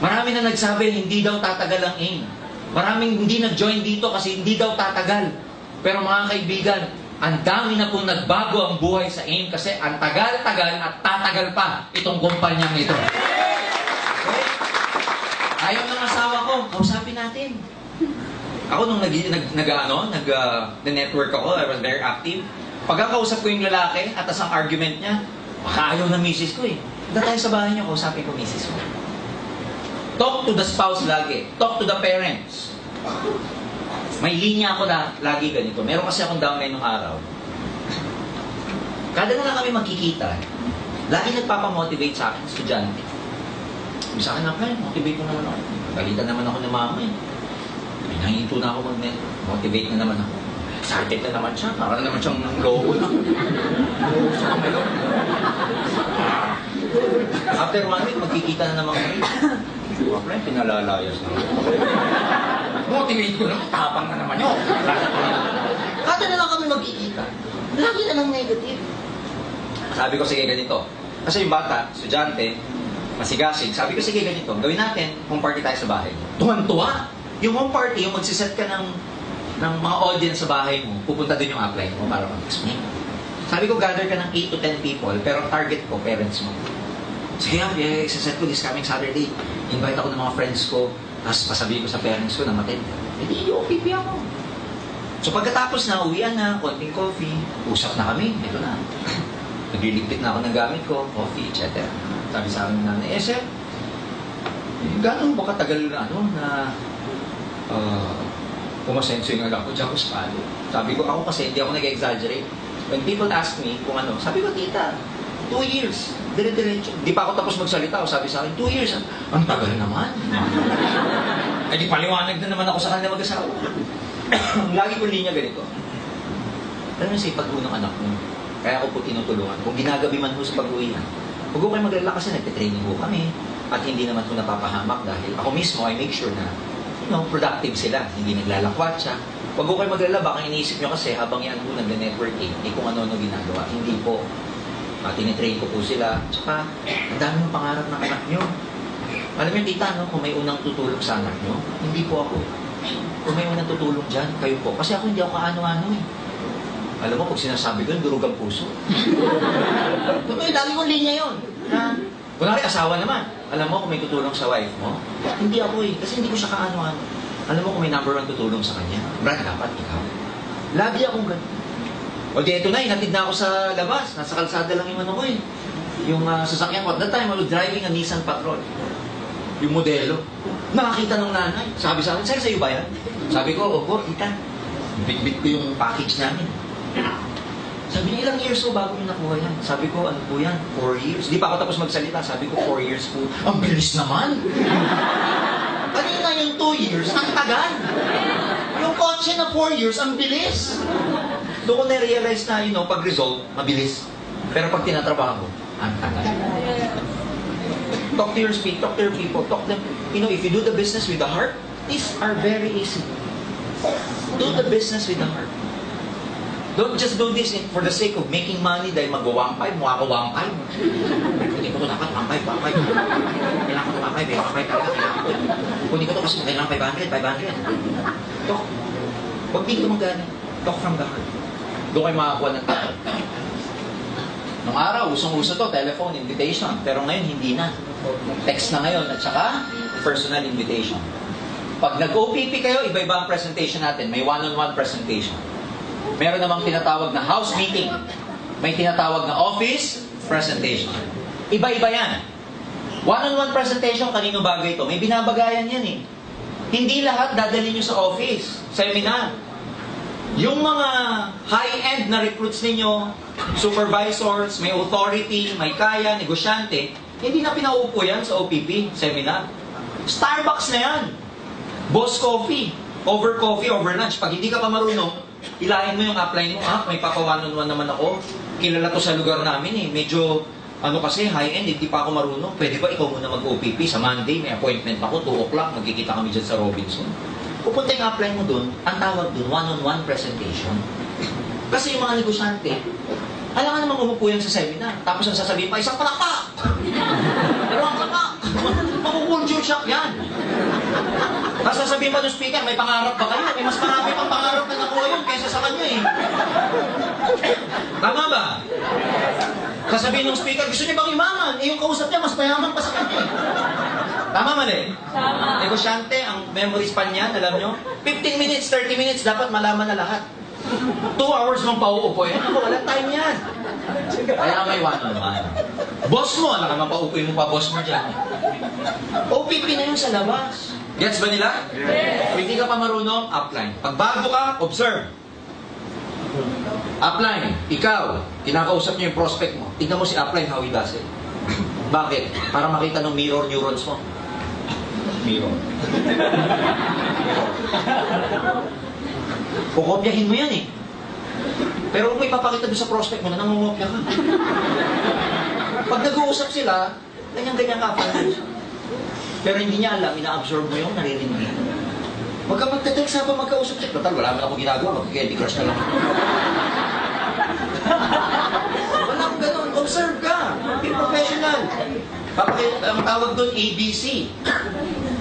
Marami na nagsabi, hindi daw tatagal ang AIM. Maraming hindi nag-join dito kasi hindi daw tatagal. Pero mga kaibigan, ang dami na pong nagbago ang buhay sa AIM kasi ang tagal-tagal at tatagal pa itong kumpanyang ito. Okay? Ayaw ng asawa ko, kausapin natin. Ako nung nag-network ako, I was very active. Pagkakausap ko yung lalaki at ang argument niya, baka ayaw ng misis ko eh. Punta tayo sa bahay niyo, kausapin ko misis ko. Talk to the spouse lagi. Talk to the parents. May linya ako na lagi ganito. Meron kasi akong downline nung araw. Kada na lang kami magkikita, lagi nagpapamotivate sa akin, estudyante. Sabi sa akin na, motivate mo naman ako. Galitan naman ako ng mama eh. May nahinto na ako mag-motivate na naman ako. Excited na naman siya. Parang naman siyang logo na. Gusto ka may logo. After 1 week, magkikita na naman kami. Wala, pinalalayas na. Motivate ko naman, tapang na naman yun. Kada na lang kami magkikita. Lagi na lang negative. Sabi ko, sige ganito. Kasi yung bata, estudyante, masigasig. Sabi ko, sige ganito. Gawin natin, home party tayo sa bahay. Tuwan-tuwa. Yung home party, yung magsiset ka ng mga audience sa bahay mo, pupunta din yung upline mo para mag-explain. Sabi ko, gather ka ng 8 to 10 people, pero target ko, parents mo. Sige, isa-set ko this coming Saturday. Invite ako ng mga friends ko, tapos pasabihin ko sa parents ko na matend. Hindi, OPP ako. So pagkatapos na, uwian na, konting coffee, usap na kami, ito na. Nagliligpit na ako ng gamit ko, coffee, etc. Sabi sa akin ng nanay, sir, gano'n ba katagal na pumasenso yung alam ko, dyan ko sa palo. Sabi ko, ako kasi hindi ako nag-exaggerate. When people ask me kung ano, sabi ko, tita, 2 years. Dire-diretso. Di pa ako tapos magsalita. O sabi sa akin, 2 years. Ang tagal naman. Eh di paliwanag na naman ako sa kanila mag-asawa. Lagi ko linya ganito. Alam mo sa ipag-uwi ng anak mo. Kaya ako po tinutulungan. Kung ginagabi man ho sa pag-uwihan, huwag ko kayo maglala kasi nagte-training ho kami. At hindi naman ho napapahamak dahil ako mismo, I make sure na productive sila. Hindi naglalakwat siya. Huwag ko kayo maglala. Baka iniisip nyo kasi habang yan po nag-networking, kung ano-ano ginagawa. Hindi po. Tinitrain ko po sila. Tsaka, ang dami ng pangarap ng anak nyo. Alam nyo, tita, no, kung may unang tutulong sa anak nyo, hindi po ako. Kung may unang tutulong dyan, kayo po. Kasi ako hindi ako kaano-ano eh. Alam mo, pag sinasabi ko, durog ang puso. Lagi kong linya yun. Kunwari, asawa naman. Alam mo, kung may tutulong sa wife mo, hindi ako eh. Kasi hindi ko siya kaano-ano. Alam mo, kung may number 1 tutulong sa kanya, Brad, dapat ikaw. Lagi akong ganun. O di, ito na, inatid na ako sa labas. Nasa kalsada lang yung ano ko eh. Yung sasakyan ko. At that time, I was driving a Nissan Patrol. Yung modelo. Nakakita ng nanay. Sabi sa akin, sir, sa'yo ba yan? Sabi ko, opo, tita. Bit-bit ko yung package namin. Sabi niya, ilang years po bago yung nakuha yan? Sabi ko, ano po yan? 4 years. Di pa ako tapos magsalita. Sabi ko, 4 years po. Ang bilis naman! Kanina yung 2 years, ang tagal. Yung kotse na 4 years, ang bilis. Doon ko na-realize na, pag-result, mabilis. Pero pag tinatrabaho, ang tagal. Talk to your speak, talk to your people, talk to them. If you do the business with the heart, these are very easy. Do the business with the heart. Don't just do this for the sake of making money dahil mag-1.5, mukha ko 1.5. Hindi ko ito dapat, 1.5. Kailangan ko ito 1.5 talaga, kailangan ko. Kunin ko ito kasi kailangan 500. Talk. Huwag dito magaling. Talk from the heart. Doon kayo makakuha ng tao. Nung araw, usong-uso to, telephone invitation. Pero ngayon, hindi na. Text na ngayon at saka personal invitation. Pag nag-OPP kayo, iba-iba ang presentation natin. May one-on-one presentation. Meron namang tinatawag na house meeting. May tinatawag na office presentation. Iba-iba yan. One-on-one presentation, kanino bagay ito? May binabagayan yan eh. Hindi lahat dadalhin nyo sa office, seminar. Yung mga high-end na recruits ninyo, supervisors, may authority, may kaya, negosyante, hindi na pinaupo yan sa OPP, seminar. Starbucks na yan. Boss coffee. Over coffee, over lunch. Pag hindi ka pa marunong, ilahin mo yung upline mo. May papa one-on-one naman ako. Kilala to sa lugar namin eh. Medyo, kasi high-end, hindi pa ako marunong. Pwede ba ikaw muna mag-OPP? Sa Monday, may appointment ako, 2 o'clock, magkikita kami dyan sa Robinson. Pupunta yung upline mo dun, ang tawag dun, one-on-one presentation. Kasi yung mga negosyante, Alam nga naman umupo yan sa seminar. Tapos ang sasabihin pa, isang palakpak! Pero ang palakpak! Makukulture shock yan. Tapos sasabihin pa ng speaker, may pangarap ba kayo? May mas marami pang pangarap na nakuha yun kaysa sa kanya eh. Tama ba? Sasabihin ng speaker, gusto niya bang imaman? Eh yung kausap niya, mas mayaman pa sa kanya eh. Tama mali? Tama. Negosyante, ang memory span niyan, alam nyo? 15 minutes, 30 minutes, dapat malaman na lahat. 2 hours mong pauupo yan. Ako, wala time yan. Kaya may one-on-one. Boss mo, alam naman pauupoy mo pa boss mo dyan. OPP na yun sa labas. Gets ba nila? Yes. Kung hindi ka pa marunong, upline. Pag bago ka, observe. Upline, ikaw, kinakausap niyo yung prospect mo. Tignan mo si upline, how he does it. Bakit? Para makita ng mirror neurons mo. Mirror. Kukopyahin mo yan eh. Pero kung ipapakita doon sa prospect mo na nangungopya ka. Pag nag-uusap sila, ganyan-ganyan ka pa. Pero hindi niya alam, ina-absorb mo yung naririnig niya. Huwag ka magte-text habang magkausap siya. Total, wala naman ako ginagawa. Magka-Candy Crush na lang. Wala akong ganun. Observe ka. Be professional. Ang tawag doon, ABC.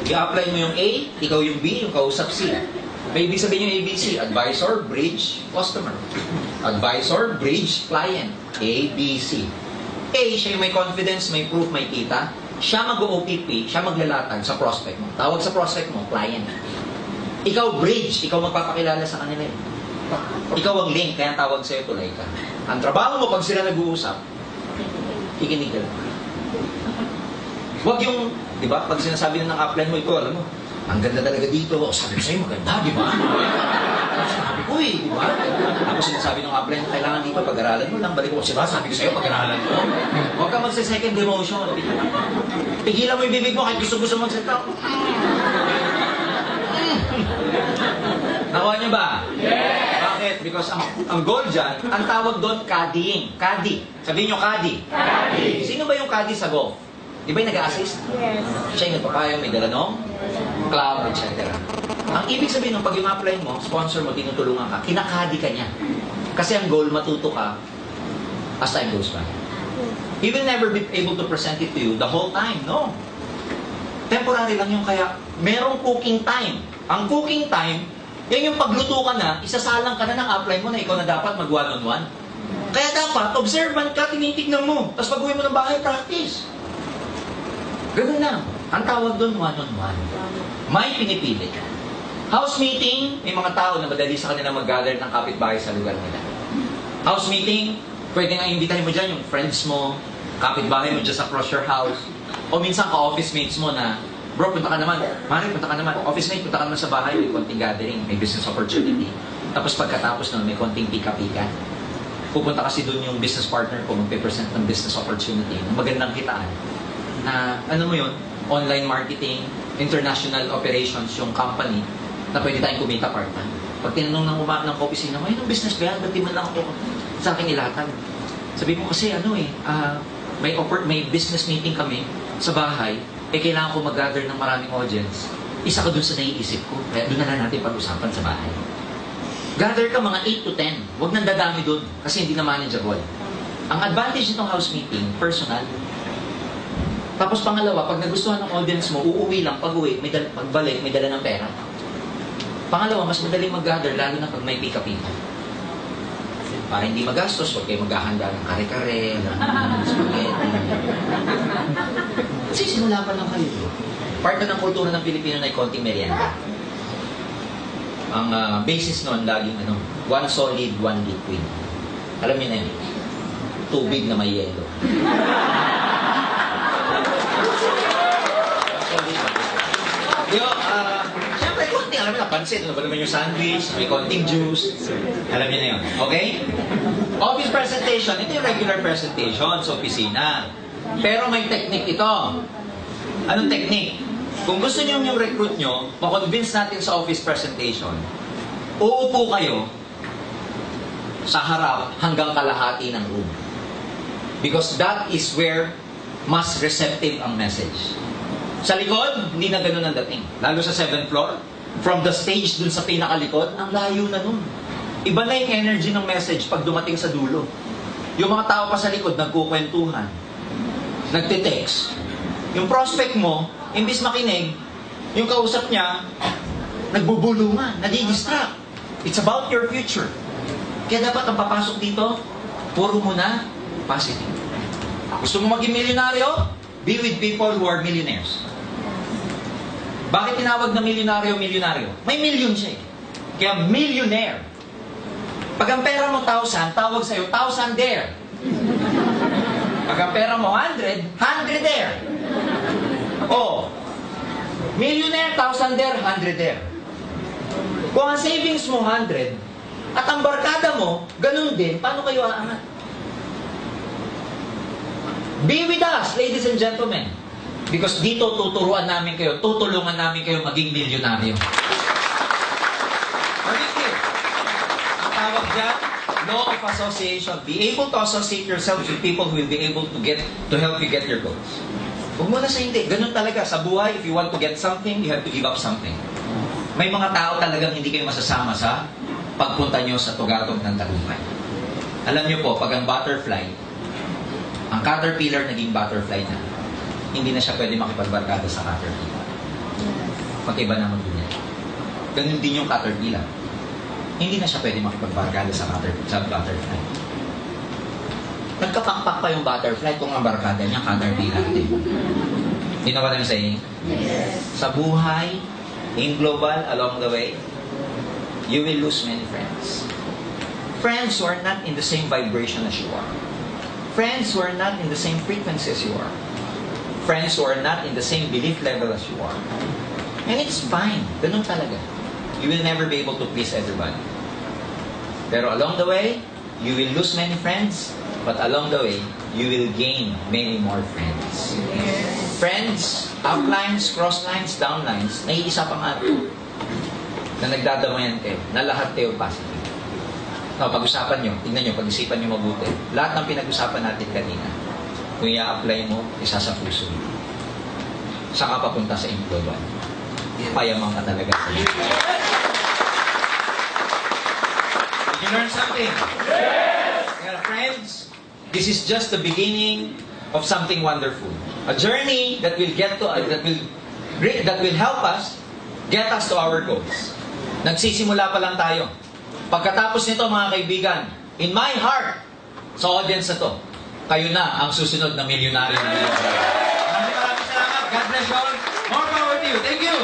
I-apply mo yung A, ikaw yung B, yung kausap C. May ibig sabihin yung ABC. Advisor, bridge, customer. Advisor, bridge, client. ABC. A, siya yung may confidence, may proof, may kita. Siya mag-OPP, siya maglalatag sa prospect mo. Tawag sa prospect mo, client. Ikaw bridge, ikaw magpapakilala sa kanila. Ikaw ang link, kaya tawag sa'yo, tulay ka. Ang trabaho mo pag sila nag-uusap, ikinig ka lang. Huwag yung, di ba, pag sinasabi na ng upline mo, ito, alam mo, ang ganda talaga dito. O, sabi ko sa'yo, maganda, di ba? Sabi ko eh, di ba? Tapos sinasabi ng upline, kailangan dito, pag-aralan mo lang. Balik ko, sabi ko sa'yo, pag-aralan mo. Huwag ka magsa-second demotion. Pigilan mo yung bibig mo, kahit gusto-gusto magsalita. Nakuha niyo ba? Yes! Bakit? Because ang goal dyan, ang tawag doon, caddying. Caddy. Sabihin nyo, caddy. Caddy. Sino ba yung caddy sa golf? Di ba yung nag-assist? Yes. Siya yung nagpapayong, may dala nung cloud, etc. Ang ibig sabihin nung pag yung apply mo, sponsor mo, tinutulungan ka, kinakadi ka niya. Kasi ang goal, matuto ka as time goes by. He will never be able to present it to you the whole time. No. Temporary lang yung kaya merong cooking time. Ang cooking time, yan yung pagluto ka na, isasalang ka na ng upline mo na ikaw na dapat mag one-on-one. Kaya dapat, observant ka, tinitignan mo. Tapos pag uwi mo ng bahay, practice. Ganun lang. Ang tawag doon, one-on-one. May pinipili ka. House meeting, may mga tao na madali sa kanila mag-gather ng kapitbahay sa lugar nila. House meeting, pwede nga imbitahin mo dyan yung friends mo, kapitbahay mo just across your house. O minsan ka-office mates mo na, bro, punta ka naman. Mari, punta ka naman. Office mate, punta ka naman sa bahay. May konting gathering, may business opportunity. Tapos pagkatapos nun, may konting pika-pika. Pupunta kasi dun yung business partner ko, magpe-present ng business opportunity. Magandang kitaan. Na, ano mo yun, online marketing, international operations, yung company, na pwede tayong kumita part-time. Pag tinanong ng opisina, ay, anong business ba yan? Ba't di man lang ako sa akin ilatag? Sabi mo kasi, may business meeting kami sa bahay, kailangan ko mag-gather ng maraming audience. Isa ka dun sa naiisip ko. Kaya dun na lang natin pag-usapan sa bahay. Gather ka mga 8 to 10. Huwag nang dadami dun kasi hindi na manageable. Ang advantage nitong house meeting, personal. Tapos pangalawa, pag nagustuhan ng audience mo, uuwi lang. Pag-uwi, pagbalik, may dala ng pera. Pangalawa, mas madaling mag-gather, lalo na pag may pika-pika. Para hindi magastos, huwag kayo maghahanda ng kare-kare, ng spaghetti. Kasi simula pa lang kayo. Part na ng kultura ng Pilipino na konting merienda. Ang basis nun, laging one solid, one liquid. Alam niyo na yun, tubig na may yelo. Siyempre, konting, alam mo na, pansit, ano ba naman yung sandwich, may konting juice. Alam niyo na yun, okay? Office presentation, ito yung regular presentation sa opisina. Pero may technique ito. Anong technique? Kung gusto niyo yung recruit nyo, makonvince natin sa office presentation, uupo kayo sa harap hanggang kalahati ng room. Because that is where mas receptive ang message. Sa likod, hindi na ganun ang dating. Lalo sa 7th floor, from the stage dun sa pinakalikod, ang layo na nun. Iba na yung energy ng message pag dumating sa dulo. Yung mga tao pa sa likod, nagkukwentuhan. Nagtitext. Yung prospect mo, imbis makinig, yung kausap niya, nagbubulungan, nadidistract. It's about your future. Kaya dapat ang papasok dito, puro mo na positive. Gusto mo maging milyonaryo? Be with people who are millionaires. Bakit tinawag na milyonaryo? May million siya eh. Kaya millionaire. Pag ang pera mo 1,000, tawag sa'yo 1,000 there. Pag ang pera mo 100, 100 there. Oh, millionaire, 1,000 there, 100 there. Kung ang savings mo 100, at ang barkada mo, ganun din, paano kayo aangat? Be with us, ladies and gentlemen. Because dito tutulungan namin kayo maging milyonaryo. Ang tawag dyan, law of association. Be able to associate yourself with people who will be able to help you get your goals. Huwag mo na sa hindi. Ganun talaga. Sa buhay, if you want to get something, you have to give up something. May mga tao talagang hindi kayo masasama sa pagpunta nyo sa tugatog ng tagumpay. Alam nyo po, pag ang butterfly, ang caterpillar naging butterfly na, hindi na siya pwede makipagbarkada sa caterpillar. Magkaiba naman din yan. Ganun din yung caterpillar. Hindi na siya pwede makipagbarkada sa butterfly. Nagkapakpak pa yung butterfly kung ang barkada niya caterpillar din. You know what I'm saying? Yes. Sa buhay, in global, along the way, you will lose many friends. Friends who are not in the same vibration as you are. Friends who are not in the same frequency as you are. Friends who are not in the same belief level as you are. And it's fine. Ganun talaga. You will never be able to please everybody. Pero along the way, you will lose many friends, but along the way, you will gain many more friends. Yes. Friends, uplines, crosslines, downlines, naiisa pa nga ito na nagdadamayan kayo, na lahat kayo positive. No, pag-usapan nyo, tignan nyo, pag-isipan nyo mabuti. Lahat ng pinag-usapan natin kanina, kung i-apply mo, isa sa puso mo. Saka papunta sa global. Payamang ka talaga sa iyo. Did you learn something? Yes! Yeah, friends, this is just the beginning of something wonderful. A journey that will that will help us get us to our goals. Nagsisimula pa lang tayo. Pagkatapos nito, mga kaibigan, in my heart, sa audience na to, kayo na ang susunod na milyonaryo na milyonaryo. Maraming salamat. God bless you all. More power to you. Thank you.